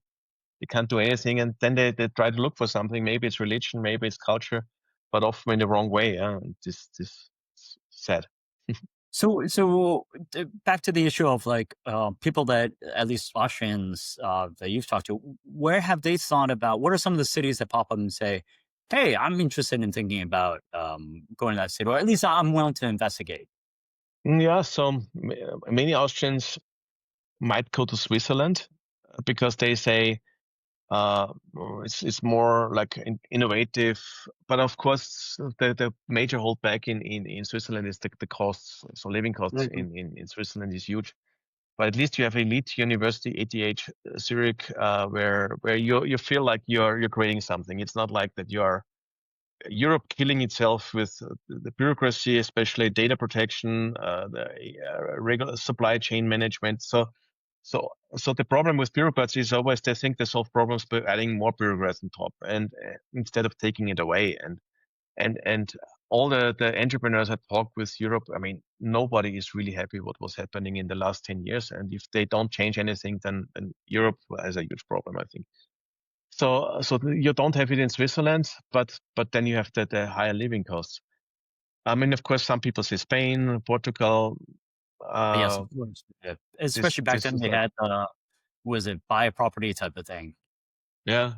they can't do anything, and then they try to look for something. Maybe it's religion, maybe it's culture, but often in the wrong way. Yeah, this is sad. back to the issue of like people that at least Austrians that you've talked to, where have they thought about? What are some of the cities that pop up and say, "Hey, I'm interested in thinking about going to that city, or at least I'm willing to investigate." Yeah, so many Austrians might go to Switzerland because they say it's more like innovative. But of course, the major holdback in Switzerland is the costs. So living costs Mhm. in Switzerland is huge. But at least you have elite university, ETH Zurich, where you feel like you're creating something. It's not like that you are Europe killing itself with the bureaucracy, especially data protection, the regular supply chain management. So the problem with bureaucrats is always they think they solve problems by adding more bureaucrats on top, and instead of taking it away. And all the entrepreneurs I talk with Europe, I mean, nobody is really happy what was happening in the last 10 years. And if they don't change anything, then Europe has a huge problem, I think. So you don't have it in Switzerland, but then you have the higher living costs. I mean, of course, some people say Spain, Portugal. Yes, Uh, of course. Yeah. this Especially back this then, is they like, had was it buy a property type of thing. yeah,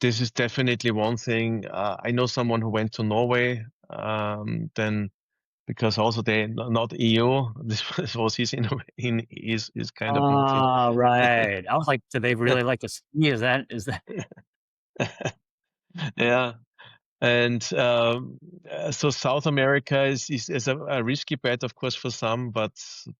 this is definitely one thing. I know someone who went to Norway, then because also they not EU. This was his in his kind of motive. Ah, right. I was like, do they really like to ski? Is that Yeah. And so South America is a risky bet, of course, for some, but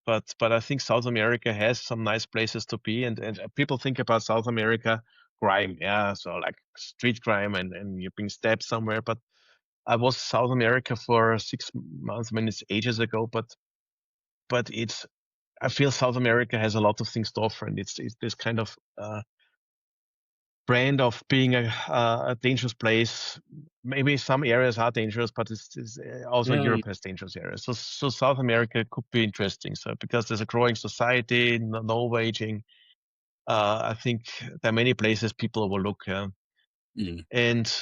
I think South America has some nice places to be, and people think about South America crime, yeah, so like street crime and you're being stabbed somewhere. But I was South America for 6 months, I mean, it's ages ago, but it's I feel South America has a lot of things to offer, and it's this kind of brand of being a dangerous place. Maybe some areas are dangerous, but it's also yeah. Europe has dangerous areas. So South America could be interesting. So because there's a growing society, no waging, I think there are many places people overlook. Yeah. Mm. And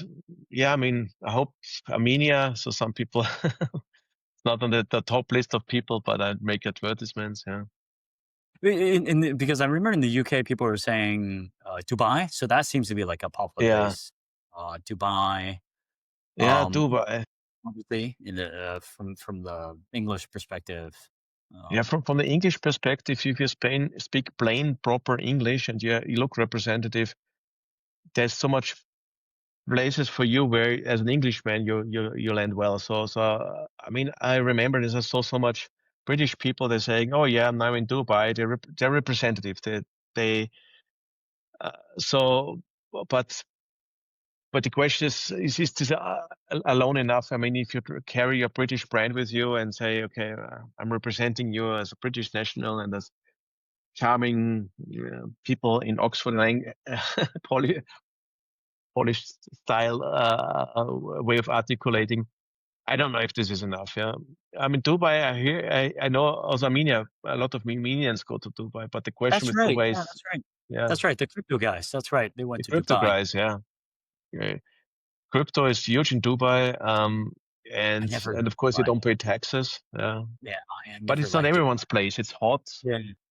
yeah, I mean, I hope Armenia. So some people not on the top list of people, but I make advertisements. Yeah. Because I remember in the UK, people were saying Dubai, so that seems to be like a popular Yeah. place. Dubai, Yeah. um, Dubai. obviously, in the from the English perspective. Yeah, Um, from the English perspective, if you speak plain, proper English and you look representative, there's so much places for you where, as an Englishman, you land well. So I mean, I remember this. I saw so much British people. They're saying, "Oh yeah, I'm now in Dubai." They're representative. They so, but but the question is this alone enough? I mean, if you carry your British brand with you and say, "Okay, I'm representing you as a British national and as charming people in Oxford Poly, Polish style way of articulating. I don't know if this is enough. Yeah, I mean Dubai. I know also Armenia. A lot of Armenians go to Dubai, but the question that's with right. Dubai Yeah, is, that's right. yeah, That's right. The crypto guys. That's right. They the went to crypto Dubai. guys. Yeah, crypto is huge in Dubai. I and never and of course you Dubai. don't pay taxes. Yeah, I have But never it's not liked Dubai. everyone's place. It's hot.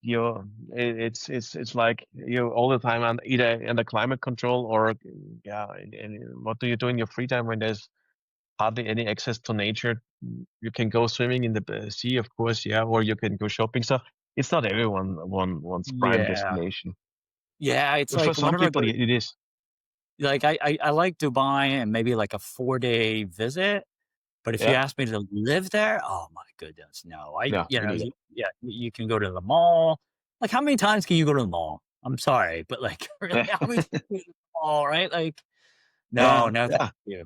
Yeah. It's like you're all the time on either under climate control or yeah. And what do you do in your free time when there's hardly any access to nature? You can go swimming in the sea, of course, yeah, or you can go shopping. So it's not everyone's prime Yeah. destination. Yeah, it's But for like some whenever I go people, it is. like, I like Dubai and maybe like a 4-day visit, but if you Yeah, ask me to live there, oh my goodness, no. yeah, me neither. Yeah, you can go to the mall. Like, how many times can you go to the mall? I'm sorry, but, like, really, how many times can you go to the mall, right? Like, no, Yeah, no, thank yeah, you.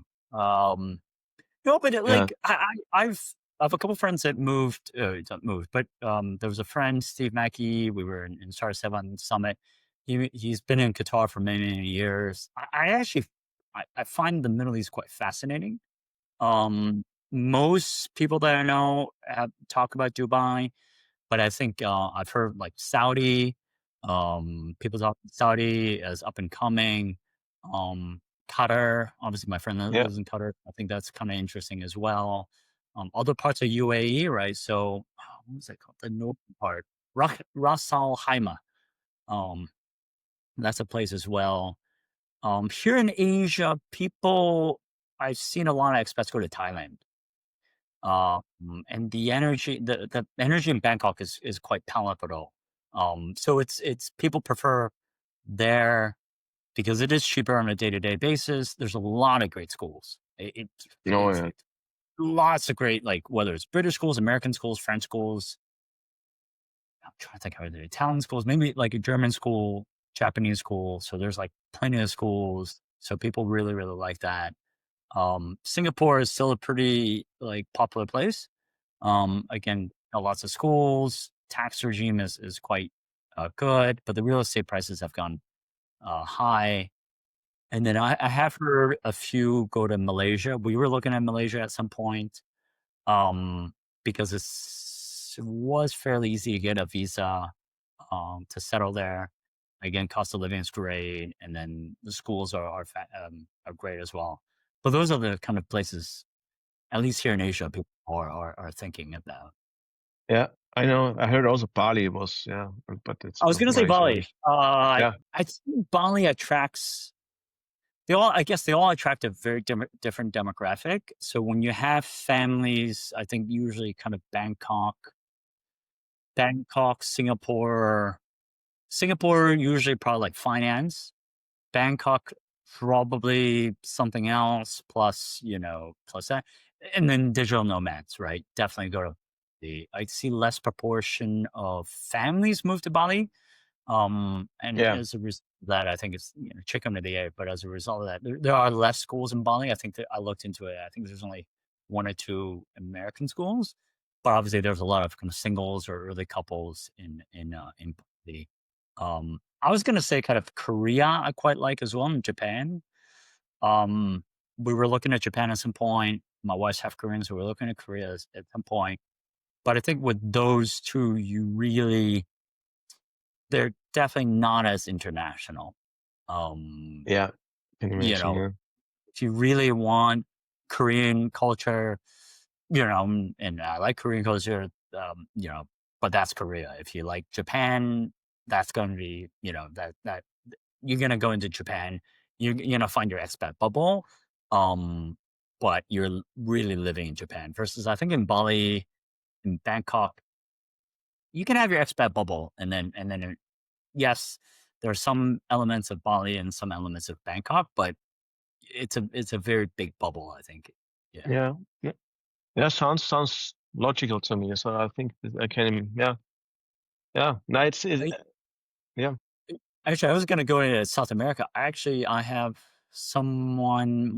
No, but yeah, like, I have a couple friends that moved, not moved, but, there was a friend, Steve Mackey, we were in Tak and Stefan Summit. He's been in Qatar for many, many years. I actually I find the Middle East quite fascinating. Most people that I know have talk about Dubai, but I think, I've heard, like, Saudi, people talk Saudi as up and coming, um, Qatar, obviously, my friend yeah, lives in Qatar. I think that's kinda interesting as well. Other parts of UAE, right? So, what was it called? The northern part, Ras Al Khaimah, um, that's a place as well. Here in Asia, I've seen a lot of expats go to Thailand. And the energy in Bangkok is quite palatable. So it's people prefer there because it is cheaper on a day-to-day basis. There's a lot of great schools. no, It's yeah, lots of great, like, whether it's British schools, American schools, French schools. I'm trying to think how the Italian schools, maybe like a German school, Japanese school. So there's like plenty of schools. So people really, really like that. Singapore is still a pretty, like, popular place. Again, lots of schools. Tax regime is quite good, but the real estate prices have gone high. And then I have heard a few go to Malaysia. We were looking at Malaysia at some point, um, because it was fairly easy to get a visa to settle there. Again, cost of living is great, and then the schools are great as well. But those are the kind of places, at least here in Asia, people are thinking about. yeah. I know. I heard also Bali was, yeah, but it's I was not gonna say nice Bali. either. Yeah, I think Bali attracts I guess they all attract a very different demographic. So when you have families, I think usually kind of Bangkok, Singapore usually probably like finance. Bangkok, probably something else plus, plus that. And then digital nomads, right? Definitely go to I see less proportion of families move to Bali. And yeah, as a result of that, I think it's, chicken or the egg. But as a result of that, there are less schools in Bali. I think that I looked into it. I think there's only one or two American schools, but obviously there's a lot of kind of singles or early couples in Bali. I was gonna say kind of Korea. I quite like as well, in Japan. Um, we were looking at Japan at some point. My wife's half Korean, so we're looking at Korea at some point. But I think with those two, they're definitely not as international. Um, yeah. Can you imagine. know, Yeah, if you really want Korean culture, and I like Korean culture, but that's Korea. If you like Japan, that's going to be, that you're going to go into Japan, you're going to find your expat bubble. Um, but you're really living in Japan versus I think in Bali, in Bangkok, you can have your expat bubble and then yes, there are some elements of Bali and some elements of Bangkok, but it's a very big bubble, I think. Yeah. yeah, yeah. Yeah, sounds logical to me. So I think that I can. Yeah, yeah. No, I yeah, Actually, I was gonna go to South America. I have someone,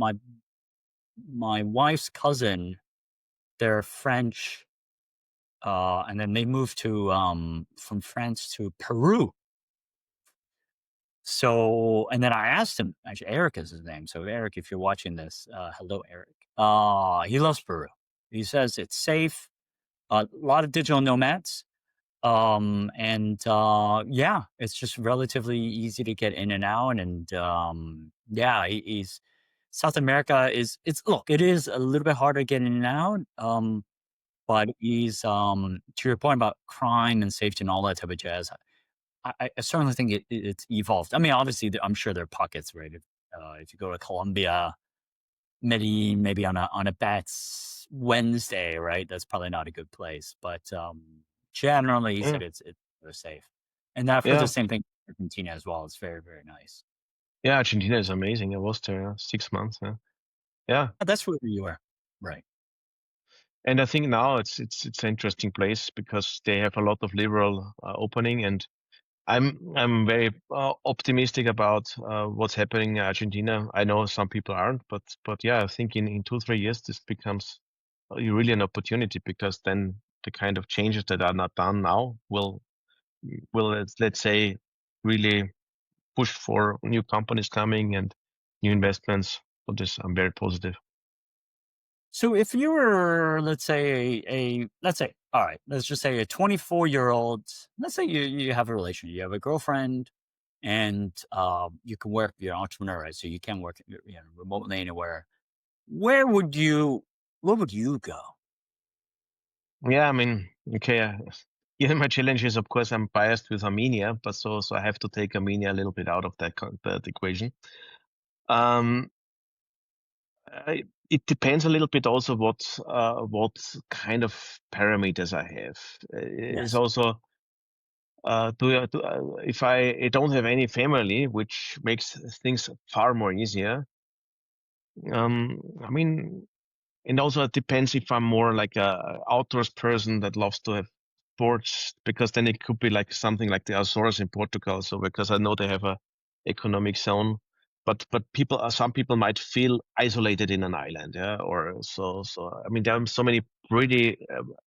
my wife's cousin, they're French, and then they moved from France to Peru. So, and then I asked him, actually, Eric is his name. So, Eric, if you're watching this, hello, Eric. He loves Peru. He says it's safe, a lot of digital nomads. And yeah, it's just relatively easy to get in and out. And yeah, he's South America is it's look, it is a little bit harder getting in and out, but is to your point about crime and safety and all that type of jazz. I certainly think it's evolved. I mean, obviously, I'm sure there are pockets, right? If you go to Colombia, maybe on a bad Wednesday, right? That's probably not a good place. But generally, he Yeah, said it's they're safe, and I've heard the yeah, same thing in Argentina as well. It's very very nice. yeah. Argentina is amazing. I was there 6 months. Yeah, yeah. That's where you are, right? And I think now it's an interesting place because they have a lot of liberal opening, and I'm very optimistic about what's happening in Argentina. I know some people aren't, but yeah, I think in 2 3 years this becomes really an opportunity because then the kind of changes that are not done now will let's say really push for new companies coming and new investments. So this I'm very positive. So if you were, let's say, let's say, all right, let's just say a 24-year-old, let's say you have a relation, you have a girlfriend, and you can work, you're an entrepreneur, right? So you can work remotely anywhere. Where would you, where would you go? Yeah, I mean, okay. Yeah, my challenge is, of course, I'm biased with Armenia, but so I have to take Armenia a little bit out of that equation. Um, it depends a little bit also what kind of parameters I have. It's Yes. also if I don't have any family, which makes things far more easier. I mean, and also it depends if I'm more like a outdoors person that loves to have sports, because then it could be like something like the Azores in Portugal. So because I know they have a economic zone, but some people might feel isolated in an island, yeah, or so. I mean, there are so many pretty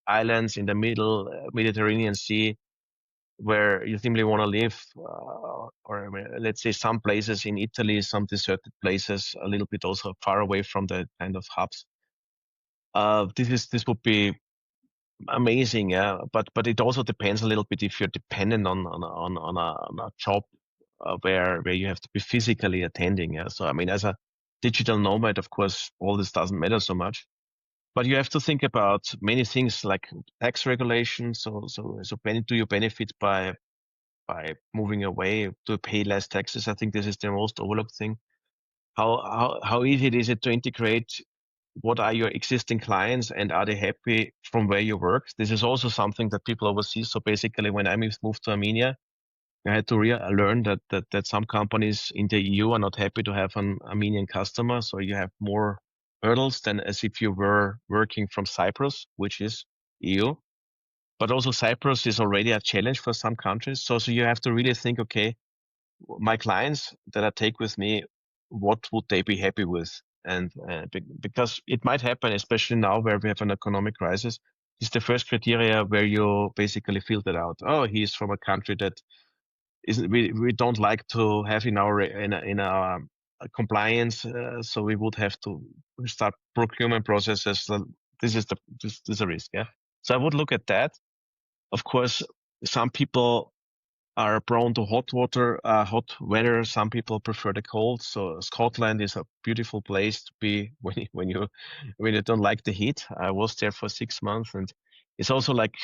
islands in the middle Mediterranean Sea where you simply want to live, or I mean, let's say some places in Italy, some deserted places, a little bit also far away from the kind of hubs. This would be amazing, yeah. But it also depends a little bit if you're dependent on a job where you have to be physically attending. Yeah. So I mean, as a digital nomad, of course, all this doesn't matter so much. But you have to think about many things like tax regulations. Do you benefit by moving away to pay less taxes? I think this is the most overlooked thing. How easy is it to integrate? What are your existing clients and are they happy from where you work? This is also something that people oversee. So basically, when I moved to Armenia, I had to learn that some companies in the EU are not happy to have an Armenian customer. So you have more hurdles than as if you were working from Cyprus, which is EU. But also Cyprus is already a challenge for some countries. So you have to really think, okay, my clients that I take with me, what would they be happy with? And because it might happen, especially now where we have an economic crisis, is the first criteria where you basically filter out. Oh, he's from a country that isn't. We don't like to have in our compliance, so we would have to start procurement processes. So this is a risk. Yeah. So I would look at that. Of course, some people are prone to hot weather. Some people prefer the cold. So Scotland is a beautiful place to be when you don't like the heat. I was there for 6 months, and it's also like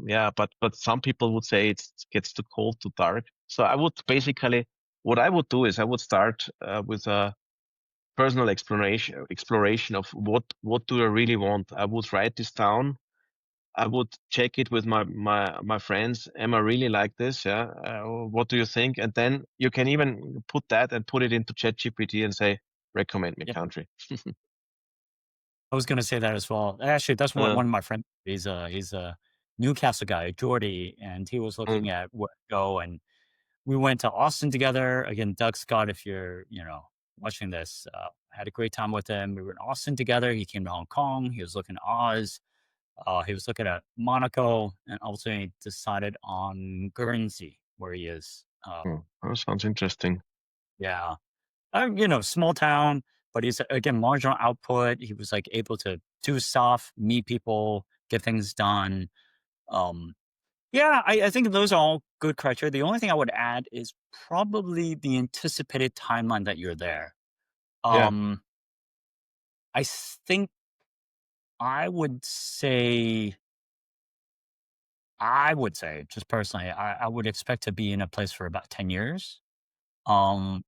yeah. But some people would say it gets too cold, too dark. So I would basically what I would do is I would start with a personal exploration of what do I really want. I would write this down. I would check it with my friends. Am I really like this? Yeah. What do you think? And then you can even put that and put it into ChatGPT and say, recommend me Yep. country. I was going to say that as well. Actually, that's what Uh, one of my friends. He's a Newcastle guy, Geordie, and he was uh, looking at where to go. And we went to Austin together. Again, Doug Scott, if you're, watching this, had a great time with him. We were in Austin together. He came to Hong Kong. He was looking at Oz. He was looking at Monaco, and ultimately decided on Guernsey, where he is. that sounds interesting. Yeah, small town, but he's again marginal output. He was like able to do stuff, meet people, get things done. Um, Yeah, I think those are all good criteria. The only thing I would add is probably the anticipated timeline that you're there. Yeah. think I would say just personally, I would expect to be in a place for about 10 years. Um,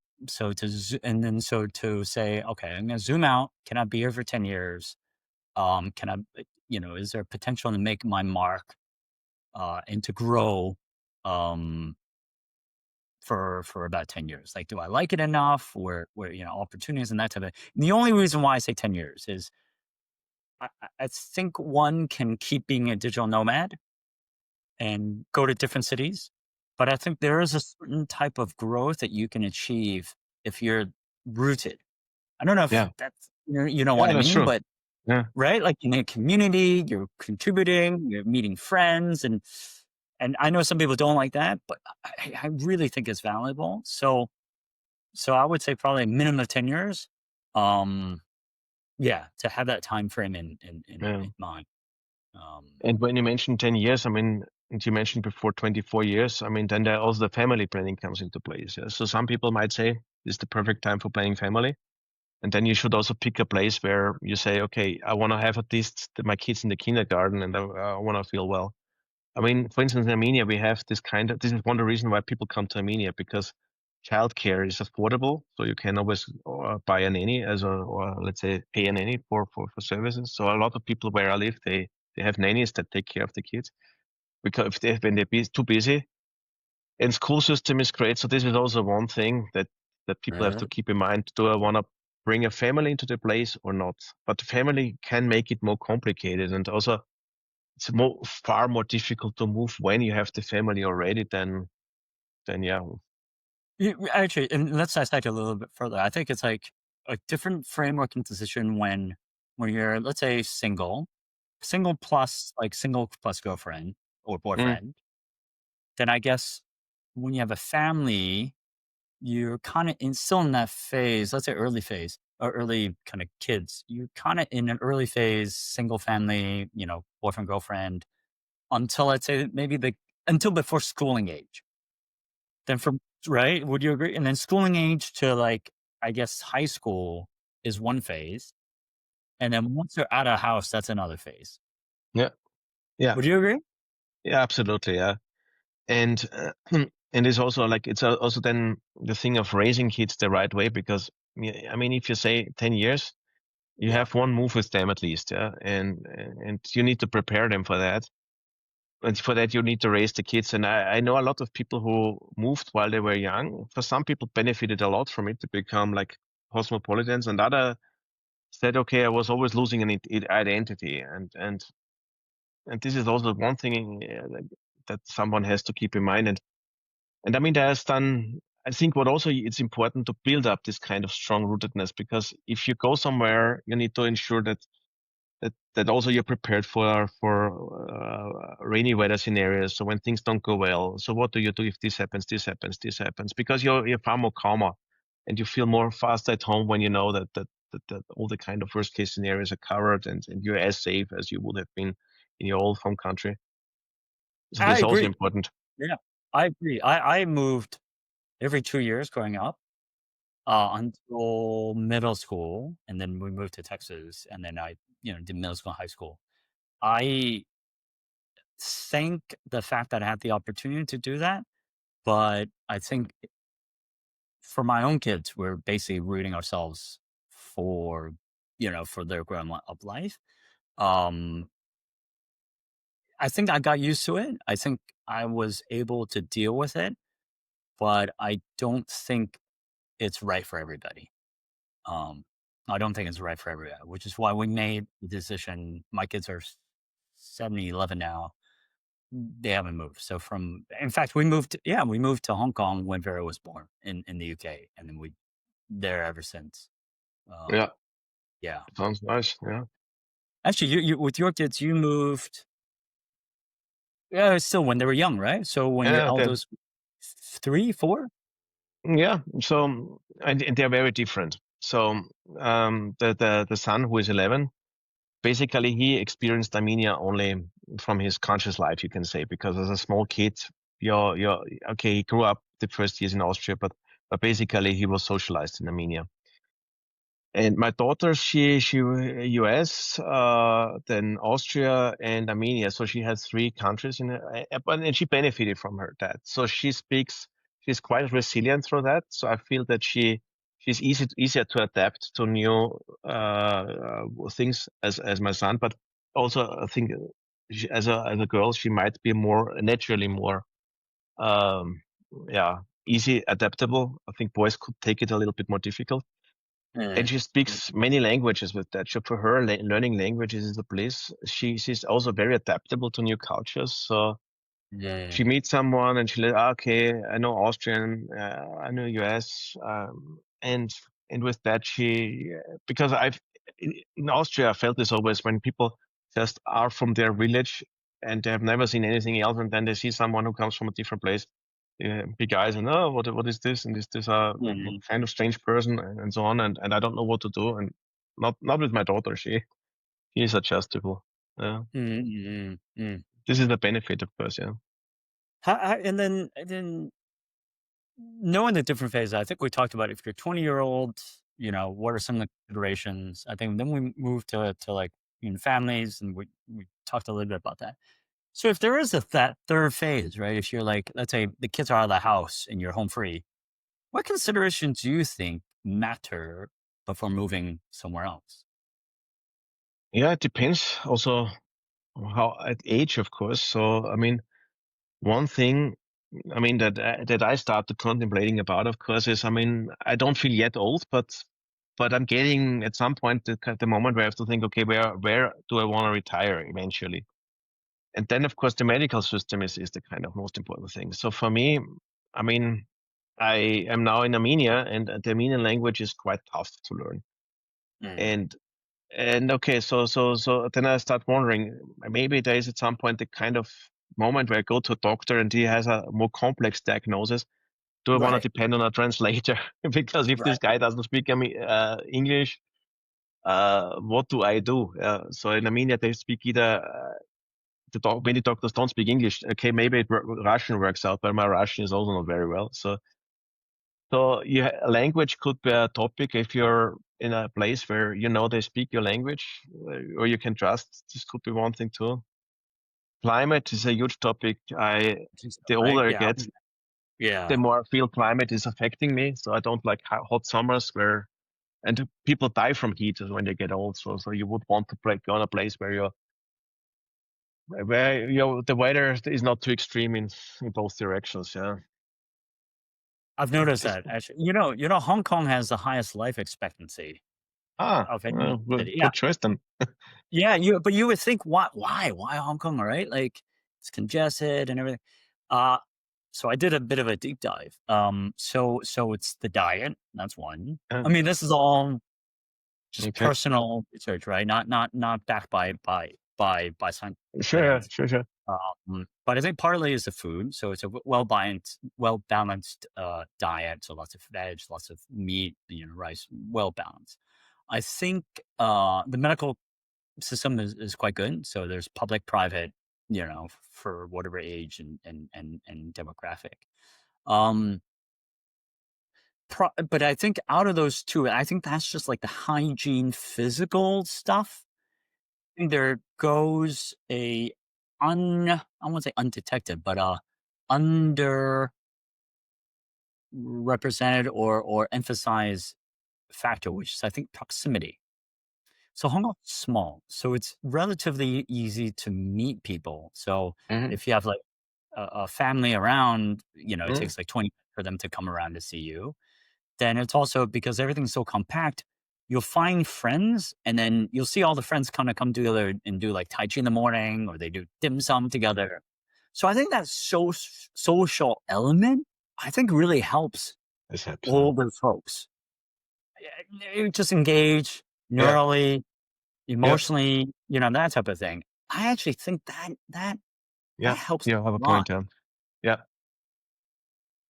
and then so to say, okay, I'm gonna zoom out. Can I be here for 10 years? Can I, is there potential to make my mark, and to grow, um, for about 10 years? Like, do I like it enough where, opportunities and that type of, and the only reason why I say 10 years is I think one can keep being a digital nomad and go to different cities. But I think there is a certain type of growth that you can achieve if you're rooted. I don't know if Yeah. that's, you know what Yeah, I that's mean, true. but Yeah. right, like in a community, you're contributing, you're meeting friends, and I know some people don't like that, but I really think it's valuable. So I would say probably a minimum of 10 years. Um, yeah, to have that time frame Yeah. in mind. Um, And when you mentioned 10 years, I mean, and you mentioned before 24 years, I mean, then there also the family planning comes into place. Yeah? So some people might say this is the perfect time for planning family. And then you should also pick a place where you say, okay, I want to have at least my kids in the kindergarten and I want to feel well. I mean, for instance, in Armenia, we have this is one of the reasons why people come to Armenia because childcare is affordable. So you can always buy a nanny or let's say pay a nanny for services. So a lot of people where I live, they have nannies that take care of the kids because when they're too busy and school system is great. So this is also one thing that people have to keep in mind. Do I want to bring a family into the place or not? But the family can make it more complicated and also it's far more difficult to move when you have the family already than yeah. Actually, and let's dissect it a little bit further. I think it's like a different framework and decision when you're, let's say, single plus girlfriend or Mm, boyfriend. Then I guess when you have a family, you're kind of still in that phase. Let's say early phase or early kind of kids. You're kind of in an early phase, single family, boyfriend girlfriend until I'd say maybe until before schooling age. Then from right? Would you agree? And then schooling age to, like, I guess, high school is one phase, and then once they're out of house, that's another phase. yeah, yeah, Would you agree? yeah, absolutely, yeah. And and it's also like it's also then the thing of raising kids the right way because yeah, I mean, if you say 10 years, you Yeah. have one move with them at least, yeah, and you need to prepare them for that. And for that, you need to raise the kids. And I know a lot of people who moved while they were young. For some people, benefited a lot from it to become like cosmopolitans, and other said, okay, I was always losing an identity, and this is also one thing that someone has to keep in mind. And I mean, there's done. I think what also it's important to build up this kind of strong rootedness because if you go somewhere, you need to ensure that also you're prepared for rainy weather scenarios. So when things don't go well, so what do you do if this happens, this happens, this happens? Because you're far more calmer, and you feel more fast at home when you know that all the kind of worst case scenarios are covered and you're as safe as you would have been in your old home country. So this I is also agree. important. Yeah, I agree. I moved every 2 years growing up, until middle school, and then we moved to Texas, and then I, did middle school, high school. I think the fact that I had the opportunity to do that, but I think for my own kids, we're basically rooting ourselves for, for their up life. Um, I think I got used to it. I think I was able to deal with it, but I don't think it's right for everybody. Um, I don't think it's right for everybody, which is why we made the decision. My kids are 7, 11 now. They haven't moved. So in fact, we moved to Hong Kong when Vera was born in the UK. And then we there ever since. Um, Yeah, yeah. sounds nice. Yeah, Actually, you with your kids, you moved, yeah, still when they were young, right? So when your yeah, eldest 3, 4? yeah. So and they're very different. So the son who is 11. Basically, he experienced Armenia only from his conscious life, you can say, because as a small kid, you're okay. He grew up the first years in Austria, but basically he was socialized in Armenia. And my daughter, she US, then Austria and Armenia. So she has three countries and she benefited from her dad. So she's quite resilient through that. So I feel that she's easier to adapt to new things as my son. But also I think as a girl, she might be more naturally more um, yeah easy adaptable. I think boys could take it a little bit more difficult, and Mm, she mm, speaks many languages with that. So for her, learning languages is a bliss. She's also very adaptable to new cultures. So yeah. she meets someone and okay, I know Austrian, I know US, and with that because in Austria I felt this always when people just are from their village and they have never seen anything else, and then they see someone who comes from a different place, big eyes, and oh, what is this, and is this a Mm, kind of strange person, and so on, and I don't know what to do, and not with my daughter, she is adjustable. mm, mm, mm. This is the benefit, of course. Yeah. And then knowing the different phases, I think we talked about if you're 20-year-old, what are some of the considerations? I think then we moved to like families, and we talked a little bit about that. So if there is that third phase, right? If you're like, let's say the kids are out of the house and you're home free, what considerations do you think matter before moving somewhere else? Yeah, it depends also how at age, of course. So, I mean, one thing, I mean, that I started contemplating about, of course, is, I mean, I don't feel yet old, but I'm getting at some point the moment where I have to think, okay, where do I want to retire eventually? And then, of course, the medical system is the kind of most important thing. So for me, I mean, I am now in Armenia, and the Armenian language is quite tough to learn. Mm, And okay, so then I start wondering, maybe there is at some point the kind of moment where I go to a doctor and he has a more complex diagnosis. Do I want right, to depend on a translator? Because if this right, guy doesn't speak English, what do I do? So in Armenia, they speak either many doctors don't speak English. Okay, maybe Russian works out, but my Russian is also not very well. So language could be a topic if you're in a place where you know they speak your language, or you can trust. This could be one thing too. Climate is a huge topic. I think so, The right, older I yeah, get, the yeah. more I feel climate is affecting me. So I don't like hot summers and people die from heat when they get old. So you would want to go on a place where the weather is not too extreme in both directions. Yeah. I've noticed This, that actually. Hong Kong has the highest life expectancy of any well, city. Yeah, good choice then. yeah. But you would think, why Hong Kong? Right, like it's congested and everything. Uh, so I did a bit of a deep dive. So it's the diet. That's one. Uh, I mean, this is all just okay. personal research, right? Not backed by scientific Sure, evidence. sure, sure. But I think partly is the food. So it's a well balanced diet. So lots of veg, lots of meat, rice, well balanced. I think the medical system is quite good. So there's public, private, for whatever age and demographic. Um, but I think out of those two, I think that's just like the hygiene, physical stuff. There goes I won't say undetected, but underrepresented or emphasized factor, which is I think proximity. So Hong Kong's small, so it's relatively easy to meet people. So Mhm, if you have like a family around, it mhm. takes like 20 minutes for them to come around to see you. Then it's also because everything's so compact, you'll find friends, and then you'll see all the friends kinda come together and do, like, tai chi in the morning, or they do dim sum together. So I think that social element, I think really helps This helps. older folks. Just engage Yeah, neurally, yeah, emotionally, that type of thing. I actually think that yeah. helps You have a a lot. point, yeah. Yeah.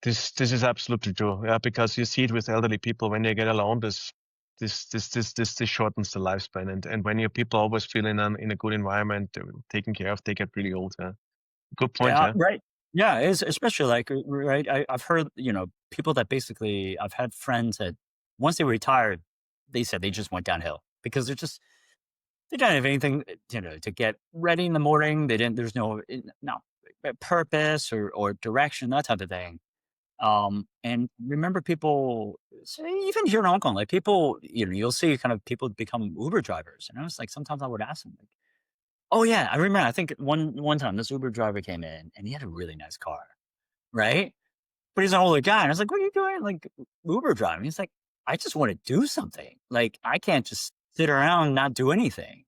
This is absolutely true. Yeah, because you see it with elderly people when they get alone, this shortens the lifespan. And when your people always feel in a good environment, taken care of, they get really old. Yeah. Good point, Yeah, yeah. right. Yeah, it's especially like, right, I've heard, people that basically I've had friends that once they retired, they said they just went downhill because they didn't have anything, to get ready in the morning. They didn't. There's no purpose or direction, that type of thing. And remember people, so even here in Hong Kong, like people, you'll see kind of people become Uber drivers. And I was like, sometimes I would ask them, like, oh yeah, I remember. I think one time this Uber driver came in and he had a really nice car, right? But he's an older guy, and I was like, "What are you doing, like, Uber driving?" He's like, "I just wanna do something. Like, I can't just sit around and not do anything."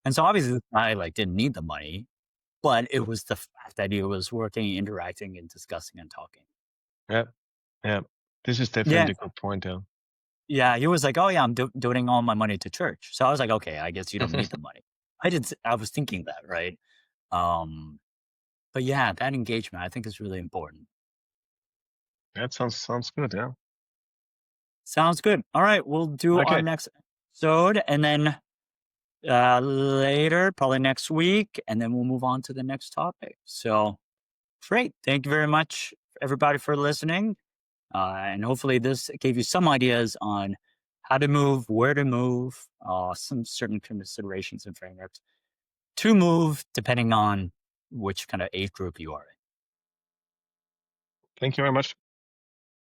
And so, obviously, this guy, like, didn't need the money, but it was the fact that he was working, interacting, and discussing and talking. Yeah. Yeah. This is Yeah. definitely a good point. Yeah. Yeah, he was like, "Oh, yeah, I'm donating all my money to church." So I was like, "Okay, I guess you don't need the money." I was thinking that, right? Um, but yeah, that engagement, I think, is really important. That sounds good. Yeah. Sounds good. Alright, we'll do our Okay. next episode, and then later, probably next week, and then we'll move on to the next topic. So, great. Thank you very much, everybody, for listening. And hopefully, this gave you some ideas on how to move, where to move, some certain considerations and frameworks to move, depending on which kind of age group you are in. Thank you very much.